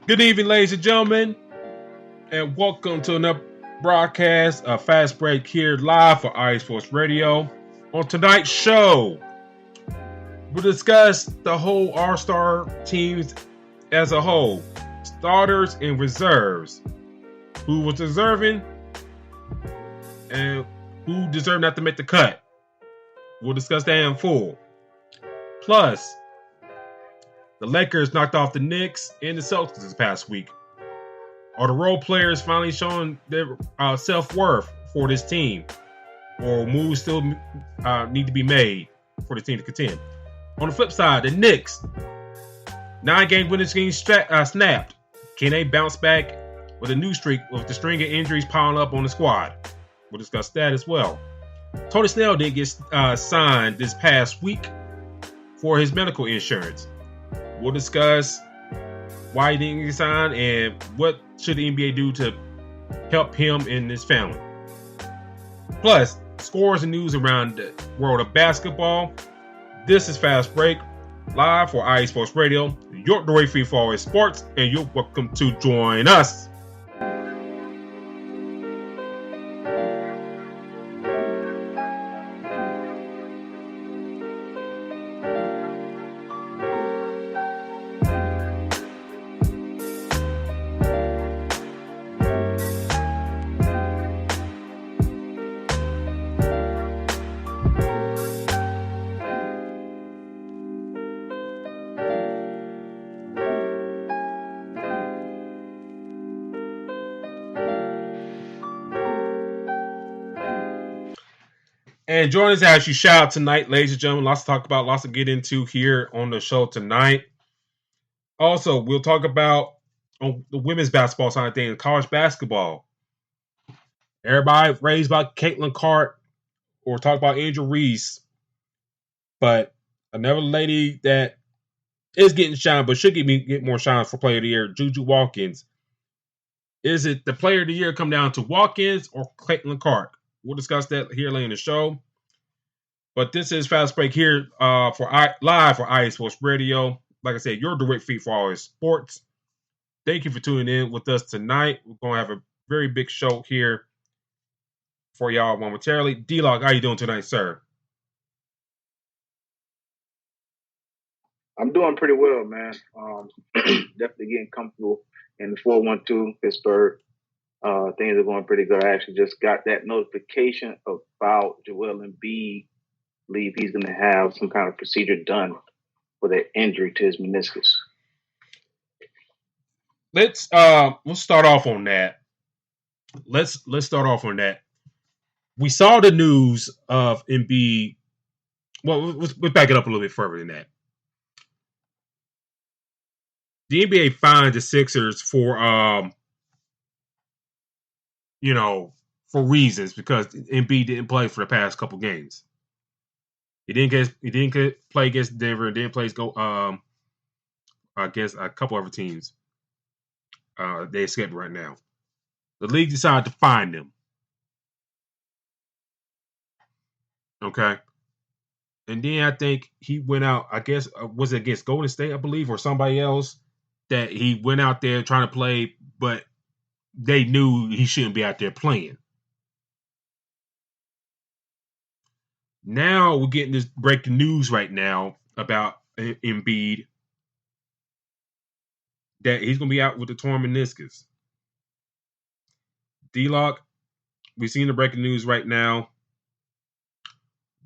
Good evening, ladies and gentlemen, and welcome to another broadcast of Fast Break here live for IE Sports Radio. On tonight's show, we'll discuss the whole All-Star teams as a whole, starters and reserves, who was deserving and who deserved not to make the cut. We'll discuss that in full. Plus, the Lakers knocked off the Knicks and the Celtics this past week. Are the role players finally showing their self-worth for this team? Or moves still need to be made for the team to contend? On the flip side, the Knicks, 9-game winning streak snapped. Can they bounce back with a new streak with the string of injuries piling up on the squad? We'll discuss that as well. Tony Snell did get signed this past week for his medical insurance. We'll discuss why he didn't get signed and what should the NBA do to help him and his family. Plus, scores and news around the world of basketball. This is Fast Break, live for IE Sports Radio, your doorway free for all sports, and you're welcome to join us. And join us as you shout out tonight, ladies and gentlemen. Lots to talk about, lots to get into here on the show tonight. Also, we'll talk about on the women's basketball side of things, college basketball. Everybody raised about Caitlin Clark or talk about Angel Reese. But another lady that is getting shine, but should get more shine for player of the year, Juju Watkins. Is it the player of the year come down to Watkins or Caitlin Clark? We'll discuss that here later in the show. But this is Fast Break here live for IE Sports Radio. Like I said, your direct feed for all sports. Thank you for tuning in with us tonight. We're going to have a very big show here for y'all momentarily. D-Log, how you doing tonight, sir? I'm doing pretty well, man. Definitely getting comfortable in the 412 Pittsburgh. Things are going pretty good. I actually just got that notification about Joel Embiid. Believe he's going to have some kind of procedure done for that injury to his meniscus. We'll start off on that. Let's start off on that. We saw the news of Embiid. Well, let's back it up a little bit further than that. The NBA fined the Sixers for for reasons because Embiid didn't play for the past couple games. He didn't play against Denver and didn't play against a couple other teams. They escaped right now. The league decided to fine them. Okay. And then I think he went out, I guess, was it against Golden State, I believe, or somebody else, that he went out there trying to play, but they knew he shouldn't be out there playing. Now we're getting this breaking news right now about Embiid that he's going to be out with the torn meniscus. D-Lock, we've seen the breaking news right now.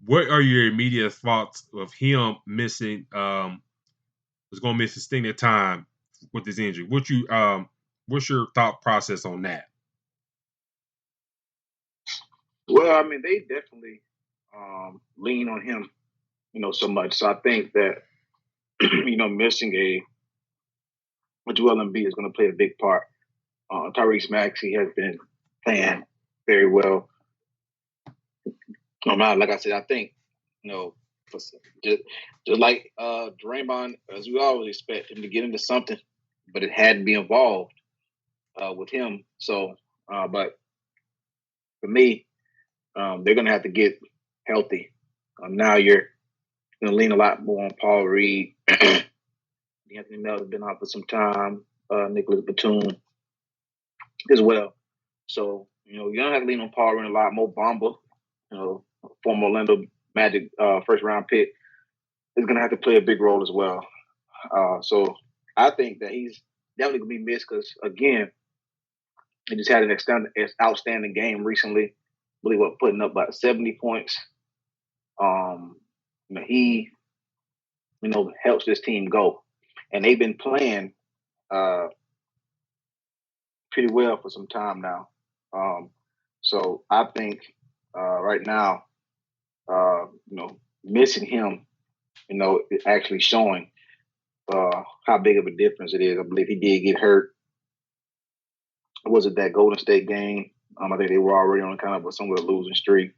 What are your immediate thoughts of him missing? Was going to miss extended time with this injury. What's your thought process on that? Well, I mean, they definitely lean on him, so much. So I think that, missing a Joel Embiid is going to play a big part. Tyrese Maxey has been playing very well. Like I said, I think, just like Draymond, as we always expect him to get into something, but it hadn't been involved with him. So, but for me, they're going to have to get healthy. Now you're going to lean a lot more on Paul Reed. Anthony Melton's been out for some time. Nicholas Batum as well. So, you don't have to lean on Paul a lot. Mo Bamba, former Orlando Magic first round pick, is going to have to play a big role as well. So I think that he's definitely going to be missed because, again, he just had an outstanding game recently. I believe putting up about 70 points. He, helps this team go. And they've been playing pretty well for some time now. So I think right now, missing him, is actually showing how big of a difference it is. I believe he did get hurt. Was it that Golden State game? I think they were already on kind of a somewhat losing streak.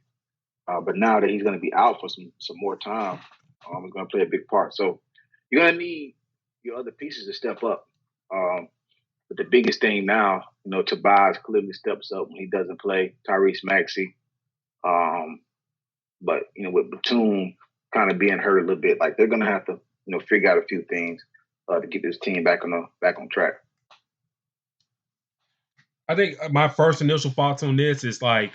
But now that he's going to be out for some more time, he's going to play a big part. So you're going to need your other pieces to step up. But the biggest thing now, Tobias clearly steps up when he doesn't play. Tyrese Maxey. But, with Batum kind of being hurt a little bit, like they're going to have to, figure out a few things to get this team back on track. I think my first initial thoughts on this is like,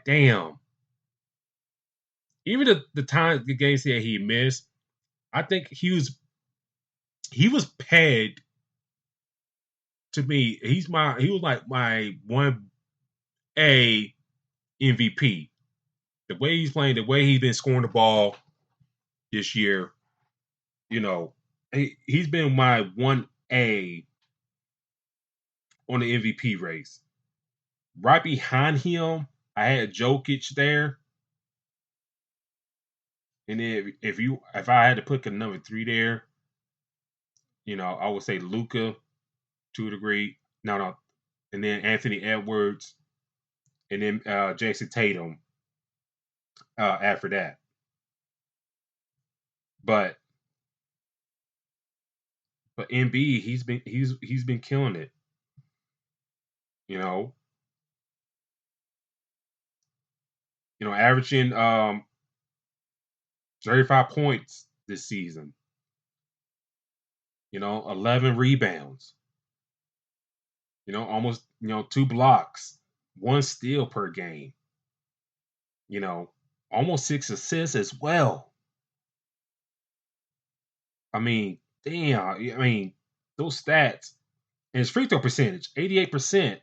damn. Even the time the games that he missed, I think he was pegged to me. He was like my 1A MVP. The way he's playing, the way he's been scoring the ball this year, he's been my 1A on the MVP race. Right behind him, I had Jokic there. And then if I had to put a number 3 there, I would say Luka to a degree. No. And then Anthony Edwards. And then Jason Tatum after that. But MB, he's been killing it. Averaging 35 points this season. 11 rebounds. Almost 2 blocks, 1 steal per game. Almost 6 assists as well. I mean, damn. I mean, those stats. And his free throw percentage, 88%.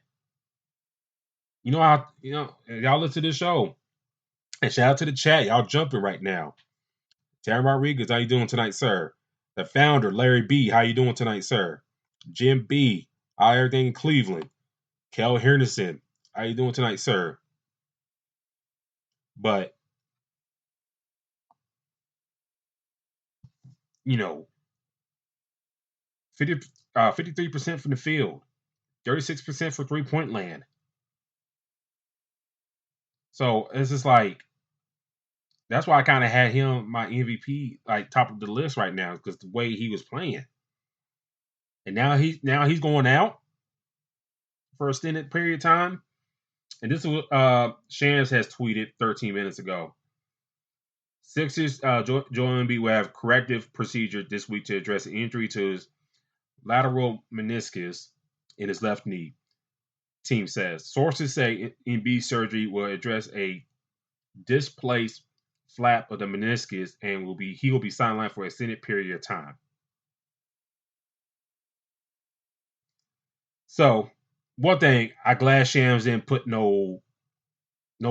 Y'all listen to this show. And shout out to the chat. Y'all jumping right now. Terry Rodriguez, how you doing tonight, sir? The founder, Larry B, how you doing tonight, sir? Jim B, how everything in Cleveland? Kel Henderson, how you doing tonight, sir? But, 53% from the field, 36% for 3-point land. So it's just like, that's why I kind of had him my MVP like top of the list right now because the way he was playing. And now he's going out for a extended period of time. And this is what Shams has tweeted 13 minutes ago. Sixers, Joel Embiid will have corrective procedure this week to address an injury to his lateral meniscus in his left knee. Team says. Sources say Embiid surgery will address a displaced flap of the meniscus and he will be sidelined for an extended period of time. So, one thing, I'm glad Shams didn't put no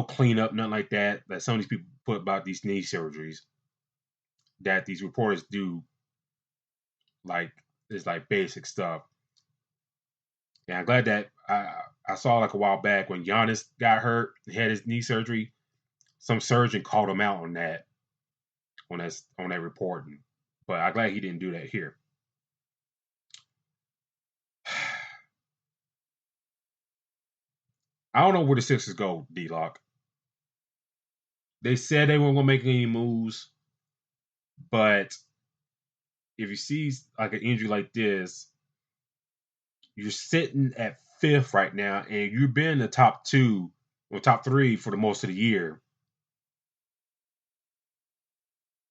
cleanup, nothing like that some of these people put about these knee surgeries that these reporters do. Like, it's like basic stuff. And I'm glad that I saw like a while back when Giannis got hurt, he had his knee surgery, some surgeon called him out on that reporting. But I'm glad he didn't do that here. I don't know where the Sixers go, D-Lock. They said they weren't going to make any moves, but if you see like an injury like this, you're sitting at 5th right now, and you've been in the top 2 or top 3 for the most of the year.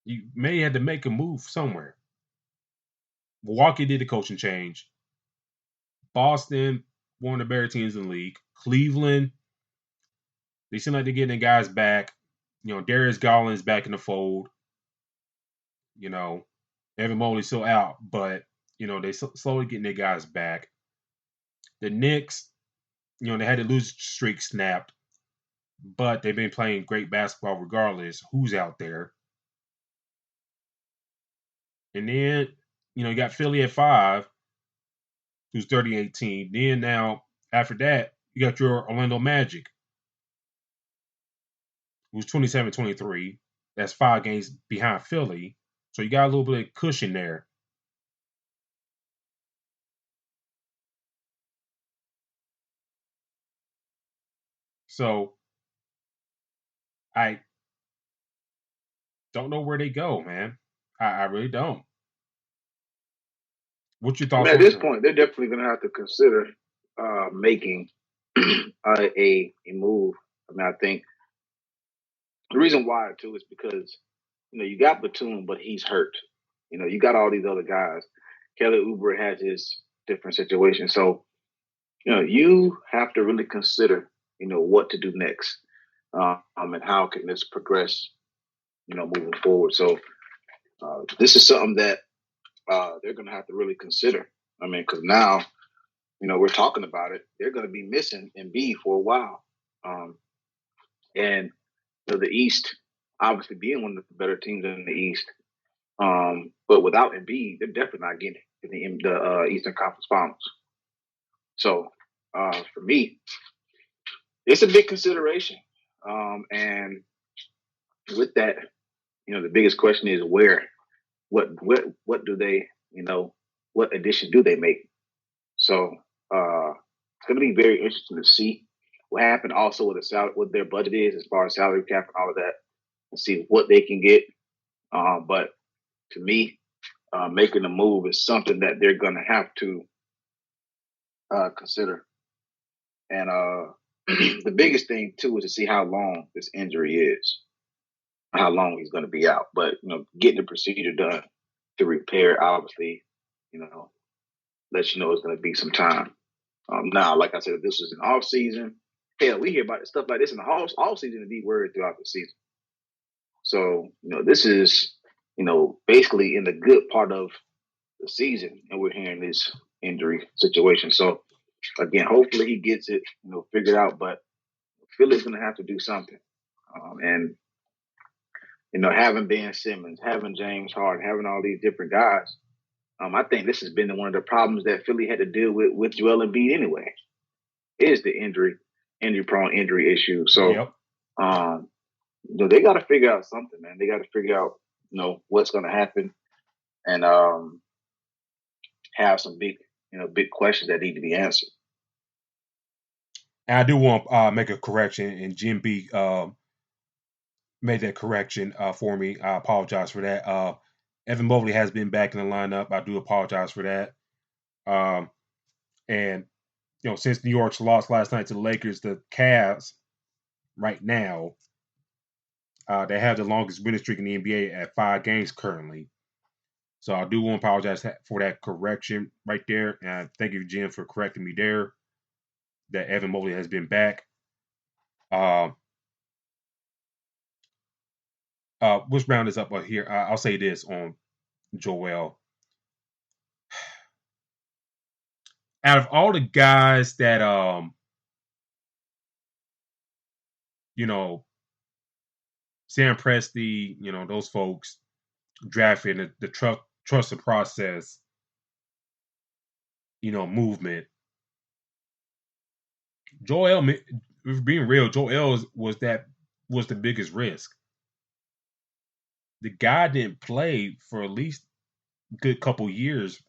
You may have to make a move somewhere. Milwaukee did the coaching change. Boston, one of the better teams in the league. Cleveland, they seem like they're getting their guys back. Darius Garland's back in the fold. Evan Mobley's still out, but they slowly getting their guys back. The Knicks, they had the losing streak snapped, but they've been playing great basketball regardless who's out there. And then, you got Philly at 5, who's 30-18. Then now, after that, you got your Orlando Magic, who's 27-23. That's 5 games behind Philly. So you got a little bit of cushion there. So I don't know where they go, man. I really don't. What's your thoughts? At this point, they're definitely going to have to consider making a move. I think the reason why too is because you got Batum, but he's hurt. You got all these other guys. Kelly Oubre has his different situation, so you have to really consider what to do next, and how can this progress, moving forward. So this is something that they're going to have to really consider. Because now, we're talking about it. They're going to be missing Embiid for a while. And the East, obviously being one of the better teams in the East, but without Embiid, they're definitely not getting in the Eastern Conference Finals. So for me, it's a big consideration. And with that, the biggest question is what do they, what addition do they make? So it's going to be very interesting to see what happened also with what their budget is as far as salary cap and all of that, and see what they can get. But to me, making a move is something that they're going to have to consider. And the biggest thing too is to see how long this injury is, how long he's going to be out. But getting the procedure done to repair, obviously, lets you know it's going to be some time. Now, like I said, if this was an off season, hell, we hear about stuff like this in the off season and be worried throughout the season. So this is basically in the good part of the season, and we're hearing this injury situation. So again, hopefully he gets it figured out. But Philly's going to have to do something, and having Ben Simmons, having James Harden, having all these different guys. I think this has been one of the problems that Philly had to deal with Joel Embiid anyway, is the injury-prone injury issue. So, yep. They got to figure out something, man. They got to figure out, what's going to happen, and have some big questions that need to be answered. And I do want to make a correction, and Jim B made that correction for me. I apologize for that. Evan Mobley has been back in the lineup. I do apologize for that. And since New York's lost last night to the Lakers, the Cavs right now they have the longest winning streak in the NBA at 5 games currently. So I do want to apologize for that correction right there. And thank you, Jim, for correcting me there. That Evan Mobley has been back. Let's round this up here. I'll say this on Joel. Out of all the guys that Sam Presti, those folks drafted the trust the process, movement. Joel, being real, Joel was the biggest risk. The guy didn't play for at least a good couple years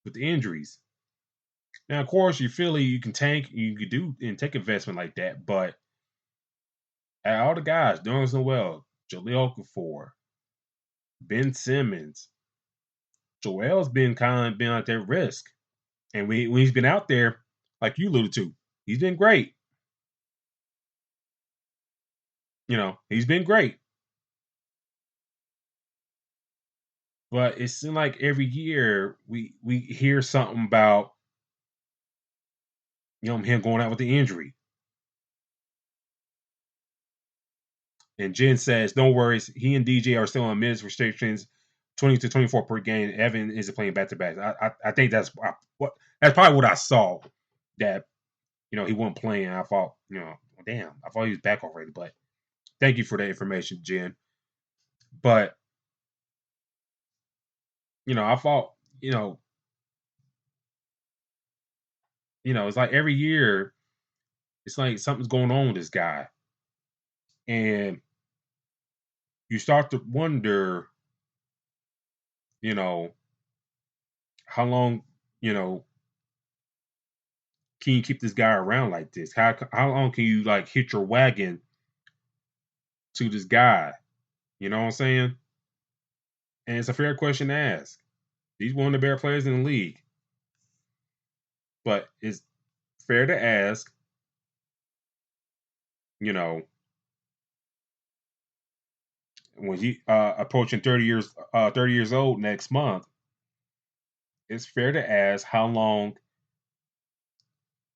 with the injuries. Now, of course, you Philly, you can tank, you can do and take investment like that, but all the guys doing so well, Jahlil Okafor, Ben Simmons, Joel's been at that risk, and when he's been out there, like you alluded to, he's been great. He's been great. But it seems like every year we hear something about him going out with the injury. And Jen says, "Don't worry, he and DJ are still on minutes restrictions, 20 to 24 per game. Evan isn't playing back to back. I think that's probably what I saw, that he wasn't playing. I thought damn, I thought he was back already. But thank you for that information, Jen. But I thought it's like every year, it's like something's going on with this guy, and you start to wonder, how long, can you keep this guy around like this? How long can you like hitch your wagon to this guy? You know what I'm saying? And it's a fair question to ask. He's one of the better players in the league, but it's fair to ask. When he approaching 30 years old next month, it's fair to ask how long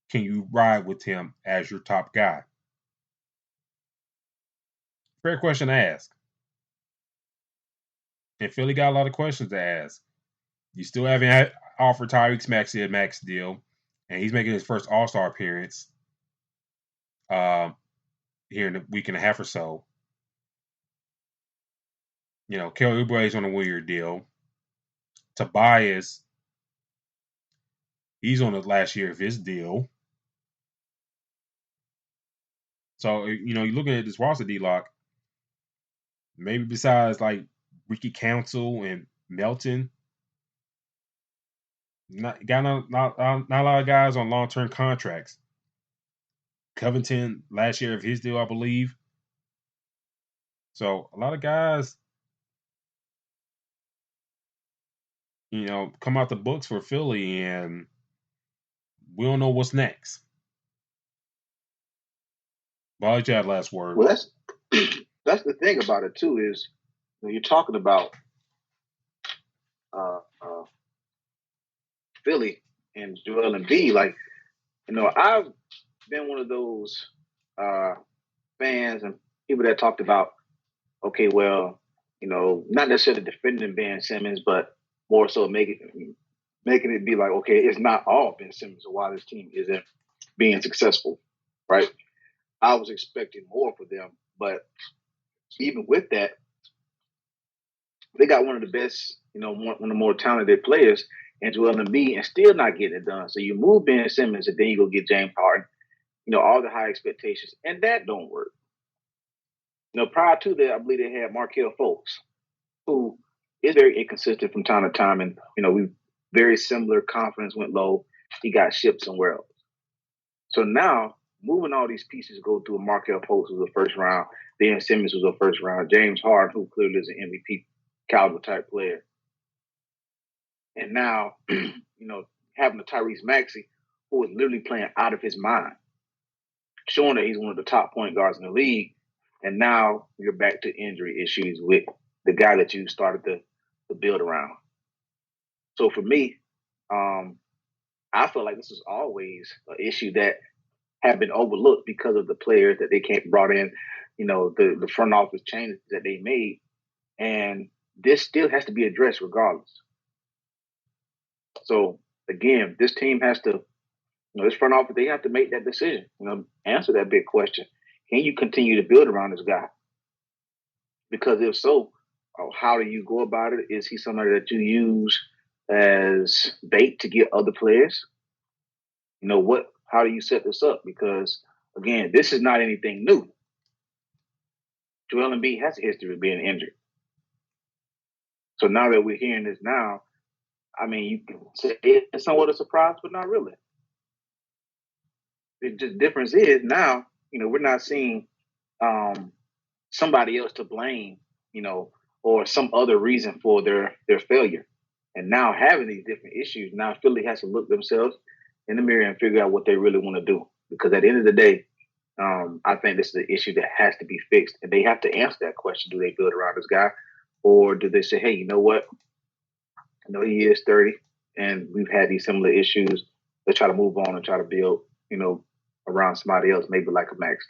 can you ride with him as your top guy? Fair question to ask. And Philly got a lot of questions to ask. You still haven't offered Tyrese Maxey a max deal, and he's making his first All-Star appearance here in a week and a half or so. Kelly Oubre's on a one-year deal. Tobias, he's on the last year of his deal. So, you're looking at this roster, D-Lock. Maybe besides like Ricky Council and Melton, not a lot of guys on long-term contracts. Covington, last year of his deal, I believe. So a lot of guys, come out the books for Philly, and we don't know what's next. But I'll let you have last word. Well, that's the thing about it too, is when you're talking about Philly and Joel Embiid, like, I've been one of those fans and people that talked about, okay, well, not necessarily defending Ben Simmons, but more so making it be like, okay, it's not all Ben Simmons or why this team isn't being successful, right? I was expecting more for them, but even with that, they got one of the best, one of the more talented players, and Joel Embiid, and still not getting it done. So you move Ben Simmons, and then you go get James Harden, all the high expectations, and that don't work. Prior to that, I believe they had Markelle Fultz, who is very inconsistent from time to time, and we very similar. Confidence went low. He got shipped somewhere else. So now, moving all these pieces go through Markelle Fultz, who's a first round, Ben Simmons was a first round, James Harden, who clearly is an MVP caliber type player, and now having a Tyrese Maxey, who is literally playing out of his mind, showing that he's one of the top point guards in the league. And now you're back to injury issues with the guy that you started to build around. So for me, I feel like this is always an issue that have been overlooked because of the players that they brought in, the front office changes that they made. And this still has to be addressed regardless. So again, this team has to, this front office, they have to make that decision, answer that big question. Can you continue to build around this guy? Because if so, how do you go about it? Is he somebody that you use as bait to get other players? How do you set this up? Because again, this is not anything new. Joel Embiid has a history of being injured. So now that we're hearing this now, I mean, you can say it's somewhat a surprise, but not really. The difference is now, we're not seeing somebody else to blame, or some other reason for their failure. And now having these different issues, now Philly has to look themselves in the mirror and figure out what they really want to do. Because at the end of the day, I think this is an issue that has to be fixed. And they have to answer that question. Do they build around this guy? Or do they say, hey, you know what? I know he is 30, and we've had these similar issues. Let's try to move on and try to build, around somebody else, maybe like a Max.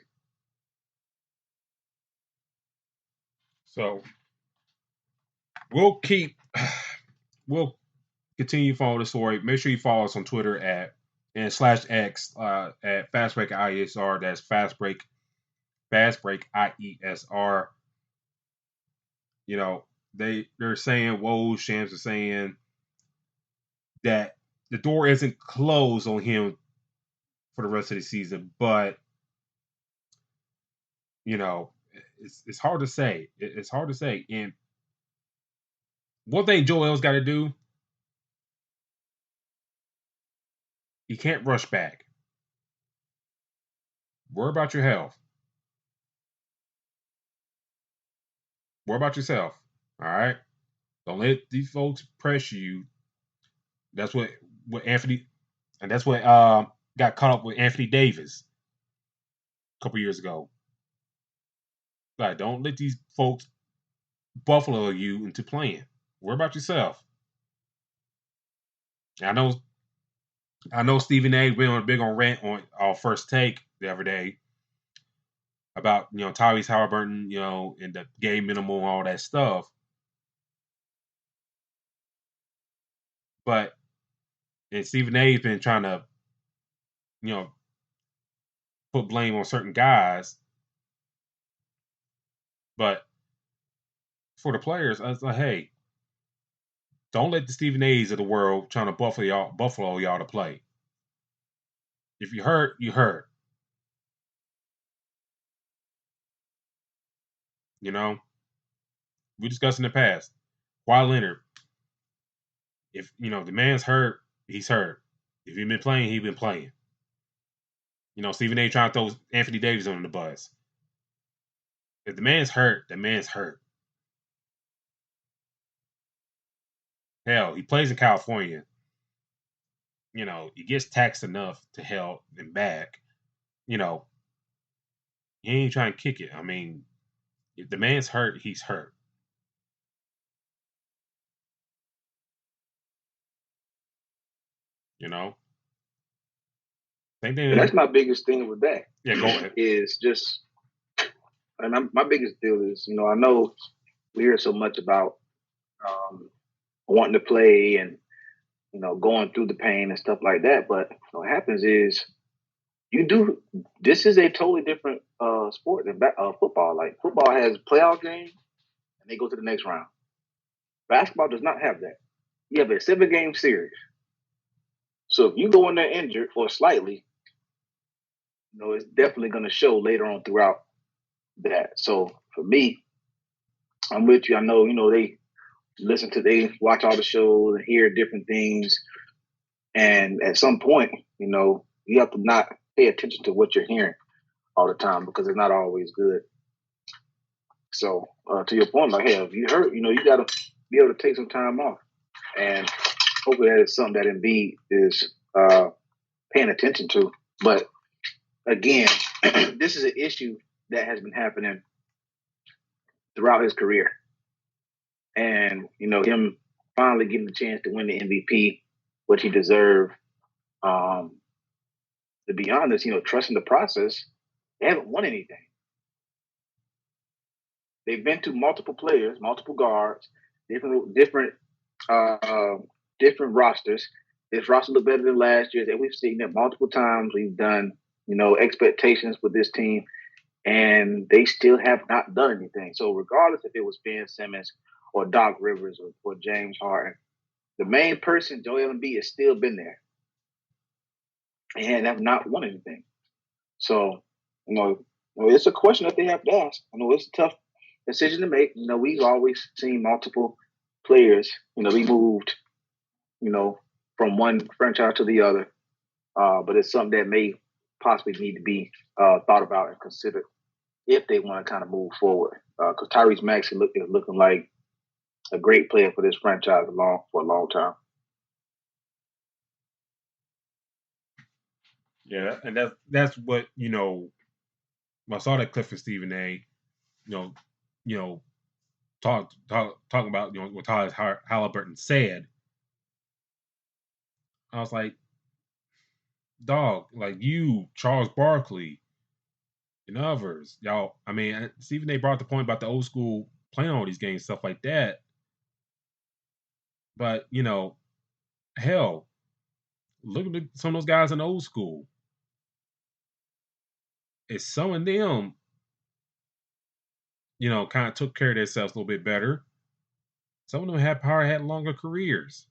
So we'll continue following the story. Make sure you follow us on Twitter at /X at Fastbreak IESR. That's Fastbreak IESR. They're saying Woj Shams are saying that the door isn't closed on him for the rest of the season, but it's hard to say. It's hard to say. And one thing Joel's got to do, he can't rush back. Worry about your health. Worry about yourself. All right. Don't let these folks pressure you. That's what Anthony, and that's what got caught up with Anthony Davis a couple years ago. Like, don't let these folks buffalo you into playing. Worry about yourself. I know Stephen A. went on a big on rant on our first take the other day about Tyrese Halliburton, and the game minimal and all that stuff. And Stephen A's been trying to, put blame on certain guys. But for the players, I was like, hey, don't let the Stephen A's of the world trying to buffalo y'all to play. If you hurt, you hurt. We discussed in the past. Kawhi Leonard, if the man's hurt, he's hurt. If he's been playing, he's been playing. Stephen A. trying to throw Anthony Davis on the bus. If the man's hurt, the man's hurt. Hell, he plays in California. He gets taxed enough to hell and back. He ain't trying to kick it. I mean, if the man's hurt, he's hurt. Same thing. And that's my biggest thing with that. Yeah, go ahead. Is just, and my biggest deal is, I know we hear so much about wanting to play and going through the pain and stuff like that, but what happens is this is a totally different sport than football. Like, football has playoff games and they go to the next round. Basketball does not have that. You have a 7-game series. So if you go in there injured or slightly, it's definitely going to show later on throughout that. So for me, I'm with you. I know, they watch all the shows and hear different things. And at some point, you have to not pay attention to what you're hearing all the time because it's not always good. So to your point, like, hell, if you hurt, you got to be able to take some time off. And hopefully that is something that Embiid is paying attention to. But again, this is an issue that has been happening throughout his career. And, him finally getting the chance to win the MVP, which he deserved. To be honest, trusting the process, they haven't won anything. They've been to multiple players, multiple guards, different rosters. This roster looked better than last year. We've seen it multiple times. We've done, expectations with this team, and they still have not done anything. So regardless if it was Ben Simmons or Doc Rivers or James Harden, the main person, Joel Embiid, has still been there and have not won anything. So, it's a question that they have to ask. It's a tough decision to make. We've always seen multiple players, be moved, from one franchise to the other. But it's something that may possibly need to be thought about and considered if they want to kind of move forward. Because Tyrese Maxey is looking like a great player for this franchise for a long time. Yeah, and that's what I saw that clip from Stephen A. Talking about what Tyrese Halliburton said. I was like, dog, like you, Charles Barkley, and others, y'all. I mean, Stephen A. brought the point about the old school playing all these games, stuff like that. But hell, look at some of those guys in the old school. It's some of them, kind of took care of themselves a little bit better. Some of them had longer careers.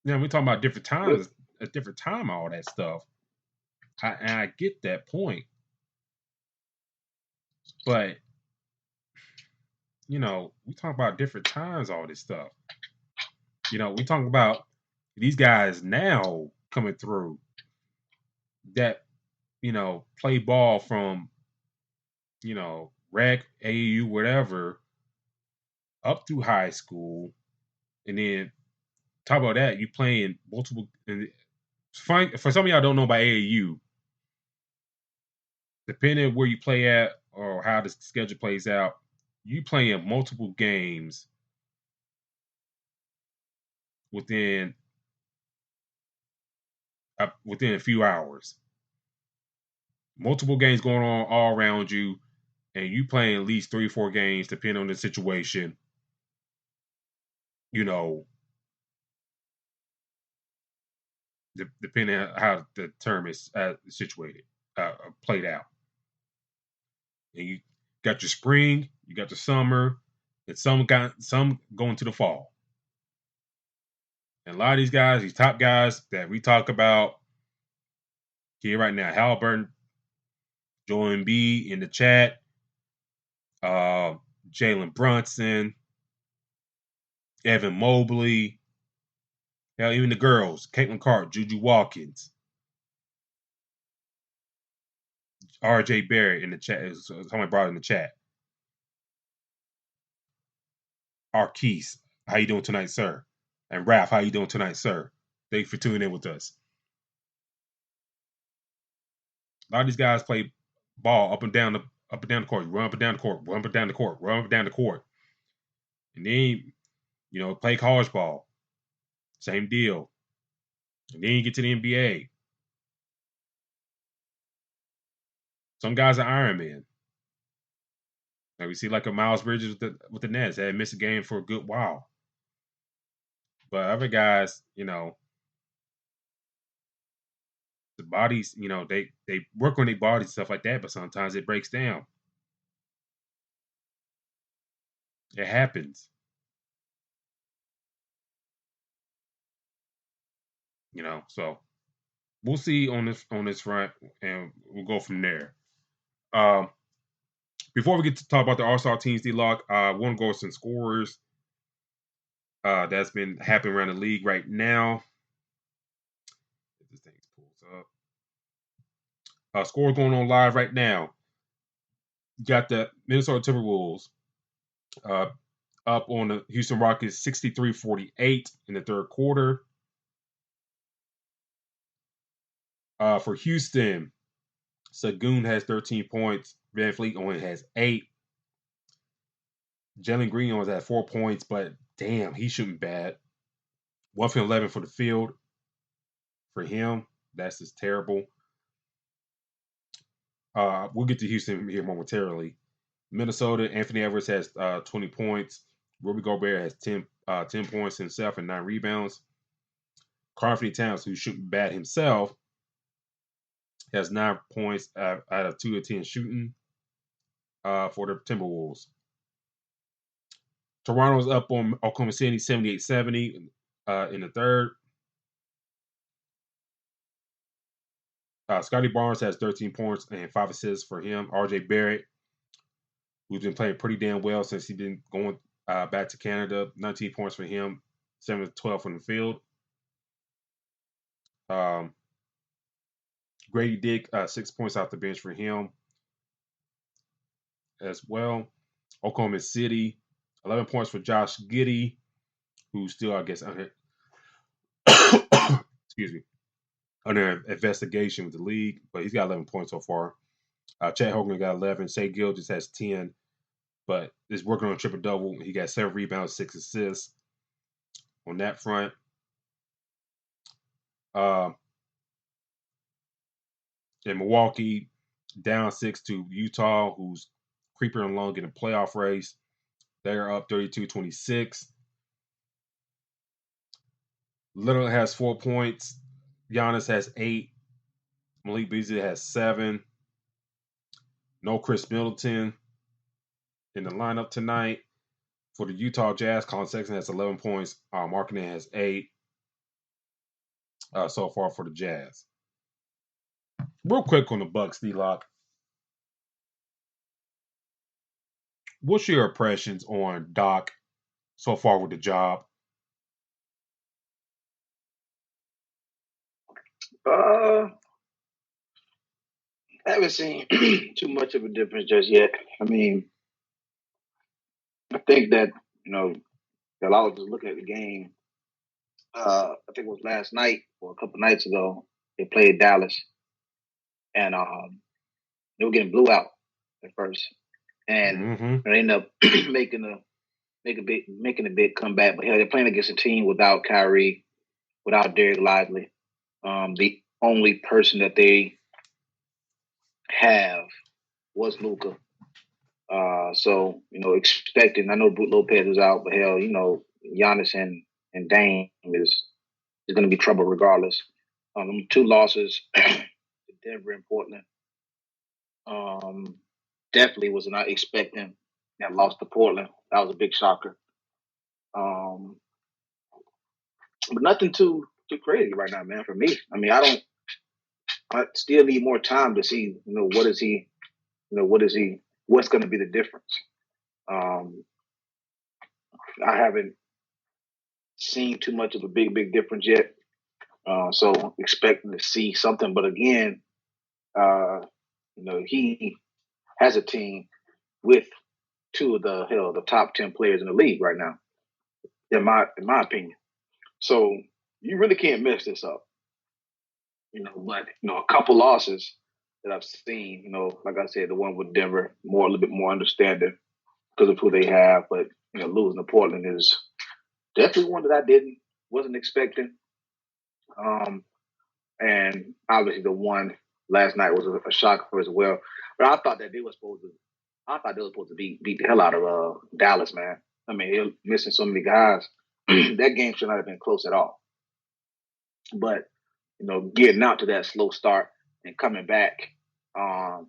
We're talking about different times, a different time, all that stuff. I get that point. But, we talk about different times, all this stuff. We talk about these guys now coming through that, play ball from, rec, AAU, whatever, up through high school. And then, talk about that, you playing multiple. And for some of y'all don't know about AAU, depending on where you play at or how the schedule plays out, you playing multiple games within a few hours. Multiple games going on all around you, and you playing at least 3 or 4 games, depending on the situation. Depending on how the term is situated, played out. And you got your spring, you got the summer, and some going to the fall. And a lot of these guys, these top guys that we talk about here right now, Halliburton, Joel Embiid in the chat, Jalen Brunson, Evan Mobley, hell, even the girls, Caitlin Clark, Juju Watkins, RJ Barrett in the chat. Somebody brought it in the chat. Arquise, how you doing tonight, sir? And Ralph, how you doing tonight, sir? Thank you for tuning in with us. A lot of these guys play ball up and down the court. You run up and down the court, run up and down the court, run up and down the court. And then, play college ball. Same deal. And then you get to the NBA. Some guys are Iron Man. Like we see like a Miles Bridges with the Nets. They had missed a game for a good while. But other guys, the bodies, they work on their bodies and stuff like that, but sometimes it breaks down. It happens. So we'll see on this front, and we'll go from there. Before we get to talk about the All-Star teams, D-Lock, I want to go with some scorers that's been happening around the league right now. If this thing pulls up. Scores going on live right now. You got the Minnesota Timberwolves up on the Houston Rockets 63-48 in the third quarter. For Houston, Sagoon has 13 points. Van Fleet only has 8. Jalen Green only has 4 points, but damn, he's shooting bad. 1 for 11 for the field. For him, that's just terrible. We'll get to Houston here momentarily. Minnesota, Anthony Edwards has 20 points. Rudy Gobert has 10 points himself and 9 rebounds. Karl-Anthony Towns, who's shooting bad himself, has 9 points out of 2 of 10 shooting for the Timberwolves. Toronto's up on Oklahoma City 78-70 in the third. Scotty Barnes has 13 points and 5 assists for him. RJ Barrett, who's been playing pretty damn well since he's been going back to Canada, 19 points for him, 7 of 12 from the field. Grady Dick, 6 points off the bench for him as well. Oklahoma City, 11 points for Josh Giddey, who's still, I guess, under excuse me, under investigation with the league, but he's got 11 points so far. Chet Hogan got 11. Shai Gilgeous has 10. but is working on a triple-double. He got 7 rebounds, 6 assists on that front. In Milwaukee, down 6 to Utah, who's creeping along in a playoff race. They're up 32-26. Lillard has 4 points. Giannis has 8. Malik Beasley has 7. No Chris Middleton in the lineup tonight. For the Utah Jazz, Colin Sexton has 11 points. Markkanen has 8 so far for the Jazz. Real quick on the Bucks, D-Lock. What's your impressions on Doc so far with the job? I haven't seen too much of a difference just yet. I mean, I think that, that I was just looking at the game. I think it was last night or a couple nights ago. They played Dallas, and they were getting blew out at first, and they ended up making a big comeback. But they're playing against a team without Kyrie, without Derek Lively. The only person that they have was Luka. So expecting. I know Brook Lopez was out, but Giannis and Dame is going to be trouble regardless. 2 losses, Denver and Portland. Definitely was not expecting that loss to Portland. That was a big shocker. But nothing too crazy right now, man. For me, I mean, I still need more time to see, what's going to be the difference. I haven't seen too much of a big difference yet. So expecting to see something, but again, he has a team with 2 of the top 10 players in the league right now, in my opinion. So you really can't mess this up, But a couple losses that I've seen, like I said, the one with Denver, a little bit more understanding because of who they have, but losing to Portland is definitely one that I wasn't expecting. And obviously the one last night was a shocker as well. But I thought that they were supposed to beat the hell out of Dallas, man. I mean, they're missing so many guys. That game should not have been close at all. But getting out to that slow start and coming back, they're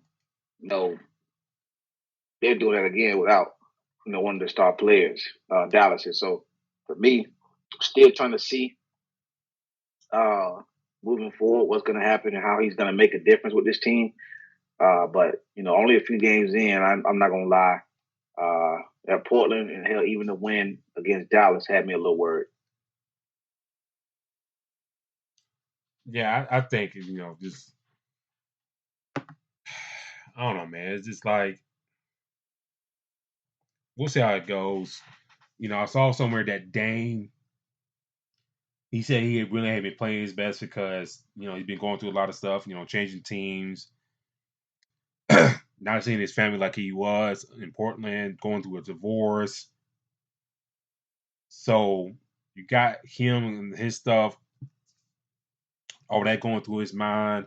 doing that again without one of the star players, Dallas is. So for me, still trying to see moving forward what's going to happen and how he's going to make a difference with this team. But only a few games in, I'm not going to lie. At Portland and hell, even the win against Dallas had me a little worried. Yeah, I think just I don't know, man. It's just like we'll see how it goes. I saw somewhere that Dame. He said he really had been playing his best because he's been going through a lot of stuff. Changing teams, not seeing his family like he was in Portland, going through a divorce. So you got him and his stuff, all that going through his mind.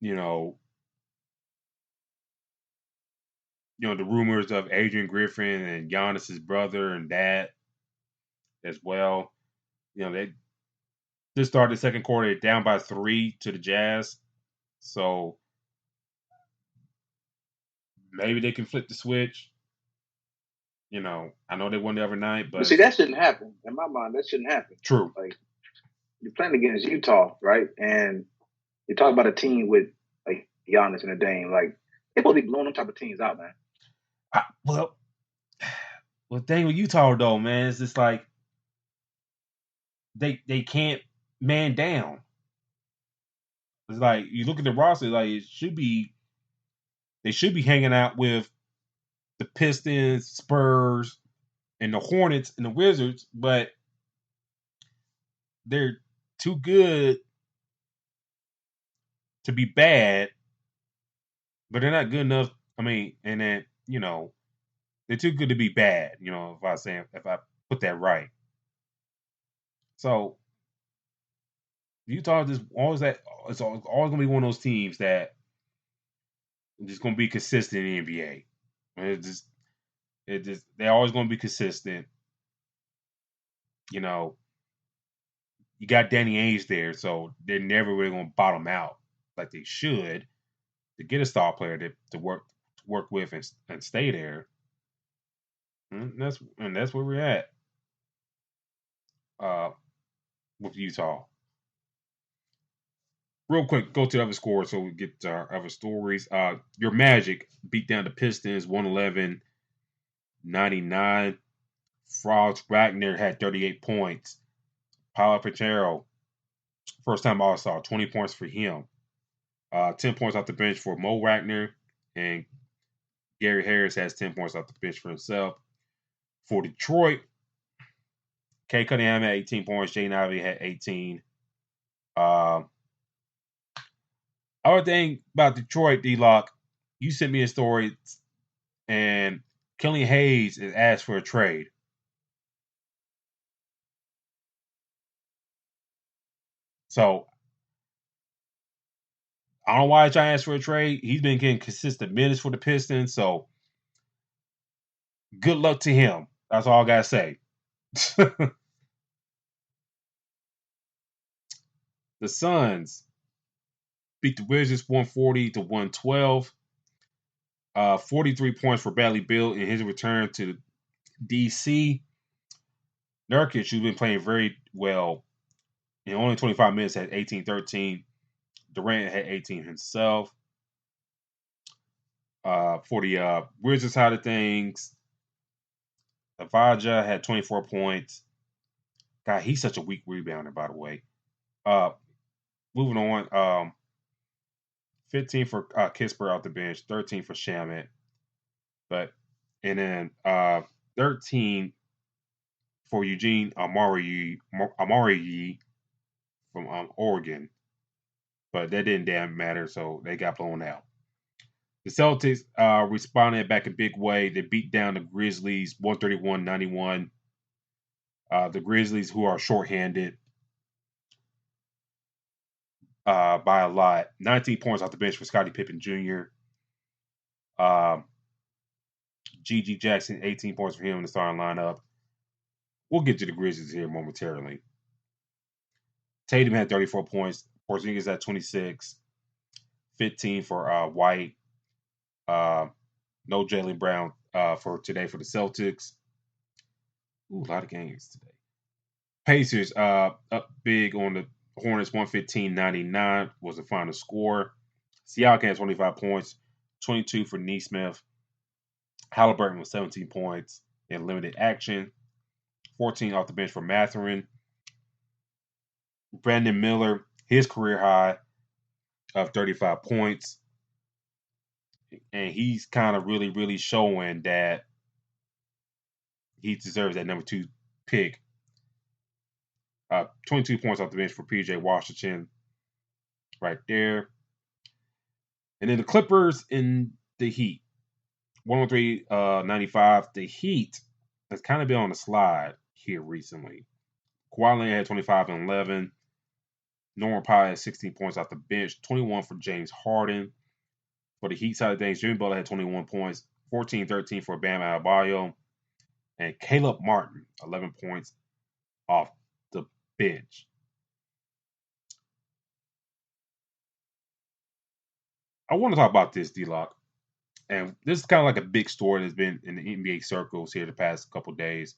The rumors of Adrian Griffin and Giannis's brother and dad as well. They just started the second quarter down by 3 to the Jazz. So maybe they can flip the switch. I know they won the other night, but see, that shouldn't happen. In my mind, that shouldn't happen. True. Like, you're playing against Utah, right? And you talk about a team with like Giannis and a Dame. Like, they're supposed to be blowing them type of teams out, man. Well, thing with Utah though, man, it's just like they can't man down. It's like you look at the roster, like they should be hanging out with the Pistons, Spurs, and the Hornets and the Wizards, but they're too good to be bad, but they're not good enough. I mean, and then They're too good to be bad. If I put that right. So Utah just always that it's always gonna be one of those teams that just gonna be consistent in the NBA. They're always gonna be consistent. You know, you got Danny Ainge there, so they're never really gonna bottom out like they should to get a star player to work with and stay there. And that's where we're at with Utah. Real quick, go to the other scores so we get to our other stories. Your Magic beat down the Pistons 111-99. Franz Wagner had 38 points. Paulo Pachero, first time All-Star, 20 points for him. 10 points off the bench for Mo Wagner. And Gary Harris has 10 points off the bench for himself. For Detroit, Kay Cunningham had 18 points. Jay Ivey had 18. Other thing about Detroit, D-Lock, you sent me a story, and Killian Hayes is asked for a trade. So, I don't know why he's trying to ask for a trade. He's been getting consistent minutes for the Pistons, so good luck to him. That's all I got to say. The Suns beat the Wizards 140-112. 43 points for Bradley Beal in his return to DC. Nurkic, who's been playing very well in only 25 minutes, had 18-13. Durant had 18 himself. For the Wizards side of things, Avaja had 24 points. God, he's such a weak rebounder, by the way. Moving on, 15 for Kispert off the bench, 13 for Shamet. And then 13 for Eugene Amari from Oregon. But that didn't damn matter, so they got blown out. The Celtics responded back in a big way. They beat down the Grizzlies 131-91. The Grizzlies, who are shorthanded by a lot. 19 points off the bench for Scottie Pippen Jr. G.G. Jackson, 18 points for him in the starting lineup. We'll get to the Grizzlies here momentarily. Tatum had 34 points. Porzingis had 26. 15 for White. No Jaylen Brown for today for the Celtics. Ooh, a lot of games today. Pacers up big on the Hornets, 115-99 was the final score. Siakam had 25 points, 22 for Nesmith. Halliburton with 17 points in limited action. 14 off the bench for Mathurin. Brandon Miller, his career high of 35 points. And he's kind of really, really showing that he deserves that number 2 pick. 22 points off the bench for P.J. Washington right there. And then the Clippers and the Heat. 103-95. The Heat has kind of been on the slide here recently. Kawhi Leonard had 25 and 11. Norman Powell had 16 points off the bench. 21 for James Harden. For the Heat side of things, Jimmy Butler had 21 points. 14-13 for Bam Adebayo. And Caleb Martin, 11 points off the bench. I want to talk about this, D-Lock. And this is kind of like a big story that's been in the NBA circles here the past couple days.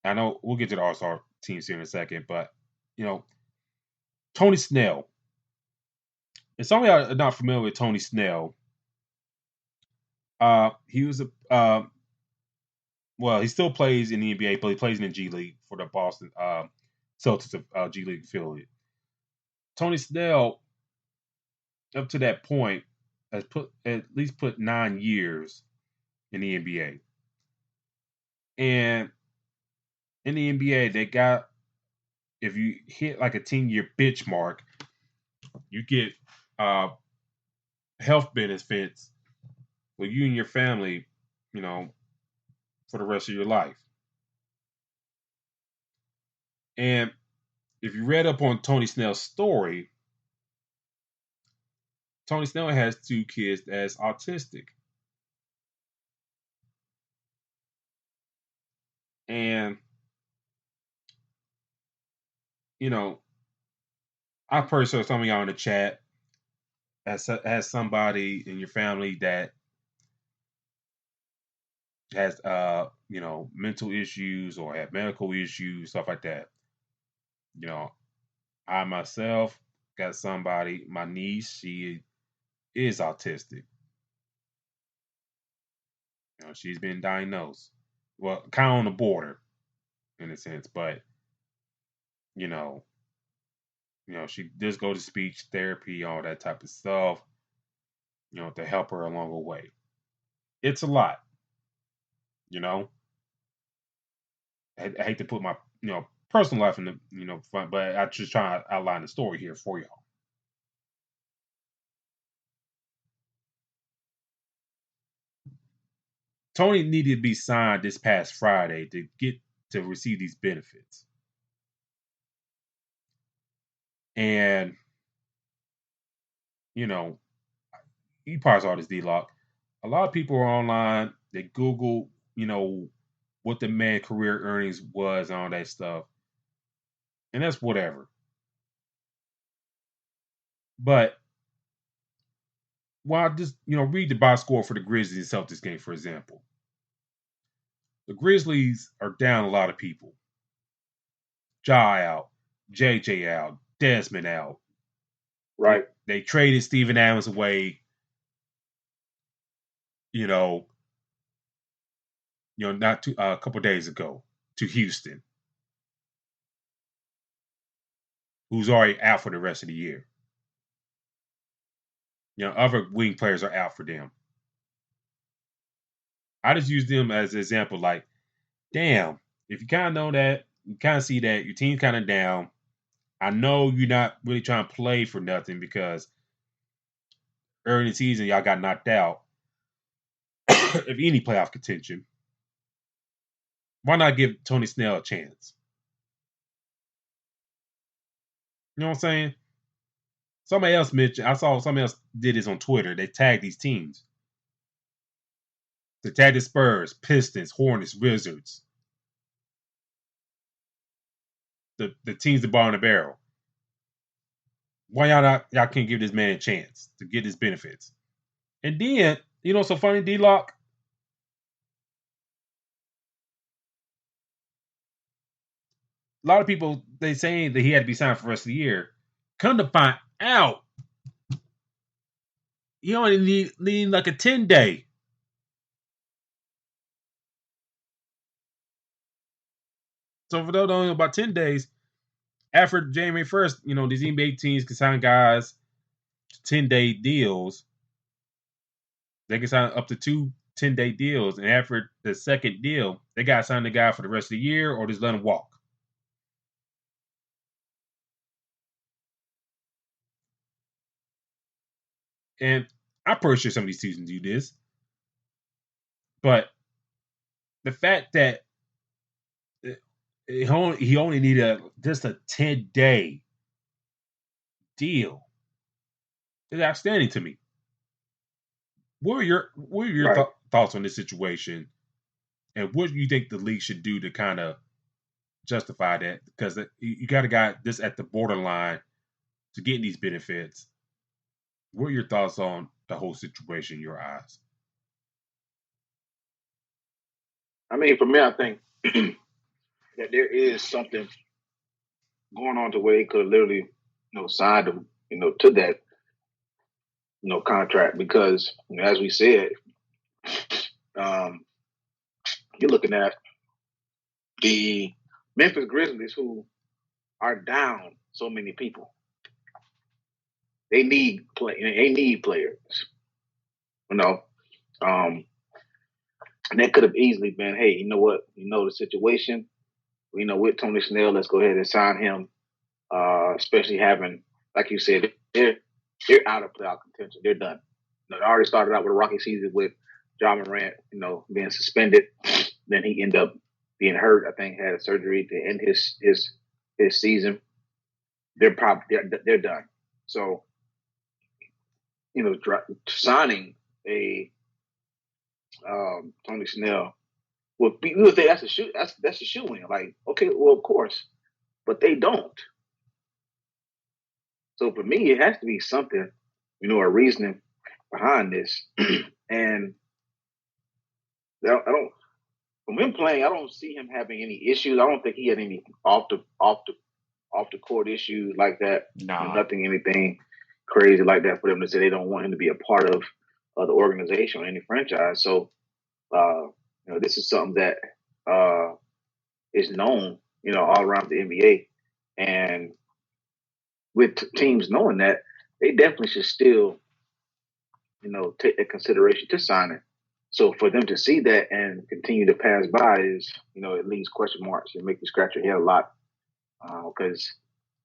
I know we'll get to the All-Star teams here in a second, but, Tony Snell. And some of y'all are not familiar with Tony Snell. He was he still plays in the NBA, but he plays in the G League for the Boston Celtics G League affiliate. Tony Snell, up to that point, has at least put 9 years in the NBA. And in the NBA, they got, if you hit like a 10-year benchmark, you get health benefits for you and your family for the rest of your life. And if you read up on Tony Snell's story, Tony Snell has 2 kids that's autistic. And, I've heard some of y'all in the chat has somebody in your family that has mental issues or have medical issues, stuff like that. I myself got somebody, my niece, she is autistic. She's been diagnosed. Well, kind of on the border in a sense, but she does go to speech therapy, all that type of stuff, to help her along the way. It's a lot, I hate to put my, personal life in the, front, but I just try to outline the story here for y'all. Tony needed to be signed this past Friday to receive these benefits. And, you probably saw this, D-Lock. A lot of people are online. They Google, what the man career earnings was and all that stuff. And that's whatever. But while just, read the box score for the Grizzlies and Celtics game, for example. The Grizzlies are down a lot of people. Ja out, JJ out, Desmond out. Right. They traded Steven Adams away. Not a couple days ago to Houston, who's already out for the rest of the year. Other wing players are out for them. I just use them as an example, like, damn, if you kind of know that, you kind of see that your team's kind of down. I know you're not really trying to play for nothing because early in the season, y'all got knocked out of any playoff contention. Why not give Tony Snell a chance? You know what I'm saying? Somebody else mentioned, I saw somebody else did this on Twitter. They tagged these teams. They tagged the Spurs, Pistons, Hornets, Wizards. The teams that ball in the barrel. Why y'all can't give this man a chance to get his benefits? And then, so funny, D-Lock? A lot of people, they saying that he had to be signed for the rest of the year. Come to find out, he only need like a 10-day. So for those only about 10 days, after January 1st, these NBA teams can sign guys to 10-day deals. They can sign up to 2 10-day deals. And after the second deal, they got to sign the guy for the rest of the year or just let him walk. And I'm pretty sure some of these teams do this. But the fact that he only needed just a 10-day deal is outstanding to me. What are your thoughts on this situation? And what do you think the league should do to kind of justify that? Because you got a guy this at the borderline to getting these benefits. What are your thoughts on the whole situation in your eyes? I mean, for me, I think that there is something going on to where he could literally, sign them, to that, contract because, as we said, you're looking at the Memphis Grizzlies who are down so many people. They need players. And that could have easily been, hey, you know what? The situation. With Tony Snell, let's go ahead and sign him. Especially having, like you said, they're out of playoff contention. They're done. They already started out with a rocky season with Ja Morant, being suspended. Then he ended up being hurt. I think had a surgery to end his season. They're done. So signing a Tony Snell. Well, people think that's a shoe. That's a shoe in. Like, okay, well, of course, but they don't. So for me, it has to be something, a reasoning behind this. And I don't. From him playing, I don't see him having any issues. I don't think he had any off the court issues like that. Nah. Anything crazy like that for them to say they don't want him to be a part of the organization or any franchise. So, this is something that is known, all around the NBA. And with teams knowing that, they definitely should still, take that consideration to signing. So for them to see that and continue to pass by is, it leaves question marks and make you scratch your head a lot. Because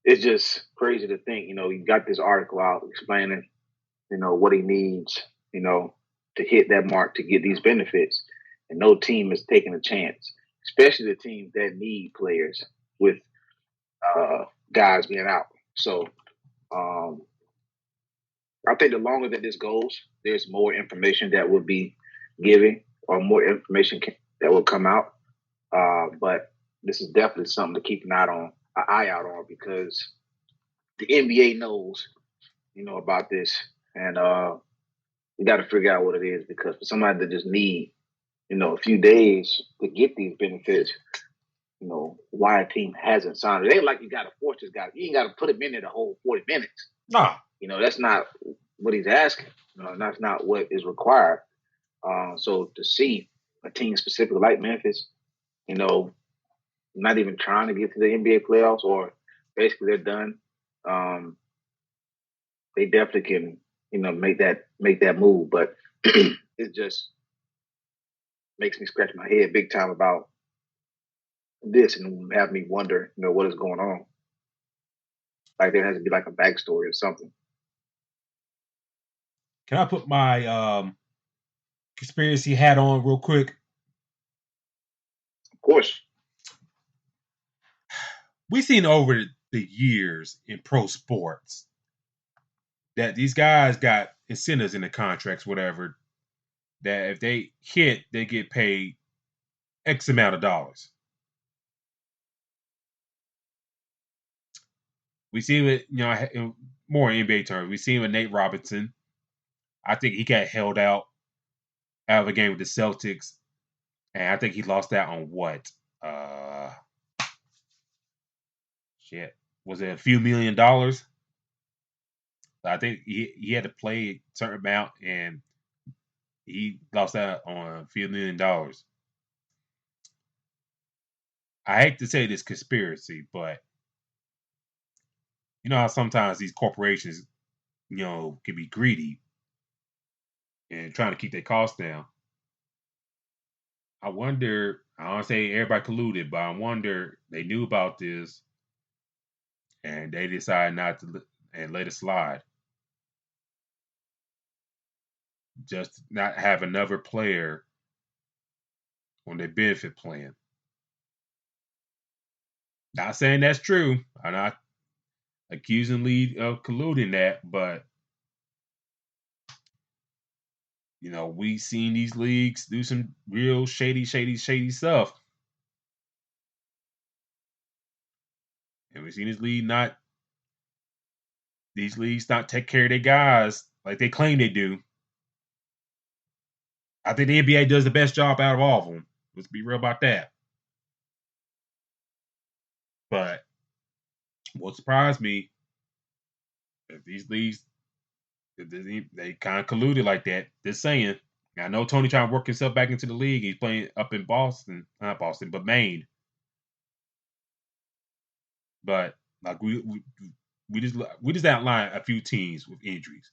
it's just crazy to think, you got this article out explaining, what he needs, to hit that mark to get these benefits. And no team is taking a chance, especially the teams that need players with guys being out. So I think the longer that this goes, there's more information that will be given or more information that will come out. But this is definitely something to keep an eye out on because the NBA knows, about this, and we got to figure out what it is because for somebody that just need, a few days to get these benefits, why a team hasn't signed it. It ain't like you got to force this guy. You ain't got to put him in there the whole 40 minutes. Nah. That's not what he's asking. That's not what is required. So to see a team specifically like Memphis, not even trying to get to the NBA playoffs or basically they're done. They definitely can, make that move. But it just makes me scratch my head big time about this and have me wonder, what is going on. Like there has to be like a backstory or something. Can I put my conspiracy hat on real quick? Of course. We've seen over the years in pro sports that these guys got incentives in the contracts, whatever, that if they hit, they get paid X amount of dollars. We see it, in more NBA terms. We see it with Nate Robinson. I think he got held out of a game with the Celtics, and I think he lost that on what? Shit. Was it a few $1 million? I think he had to play a certain amount, and he lost out on a few $1 million. I hate to say this conspiracy, but you know how sometimes these corporations, can be greedy and trying to keep their costs down. I wonder, I don't say everybody colluded, but I wonder they knew about this and they decided not to and let it slide. Just not have another player on their benefit plan. Not saying that's true. I'm not accusing Lee of colluding that, but we've seen these leagues do some real shady stuff. And we've seen these leagues not take care of their guys like they claim they do. I think the NBA does the best job out of all of them. Let's be real about that. But what surprised me, if these leagues, they kind of colluded like that. Just saying. I know Tony trying to work himself back into the league. He's playing up in Boston, not Boston, but Maine. But like we just outlined a few teams with injuries.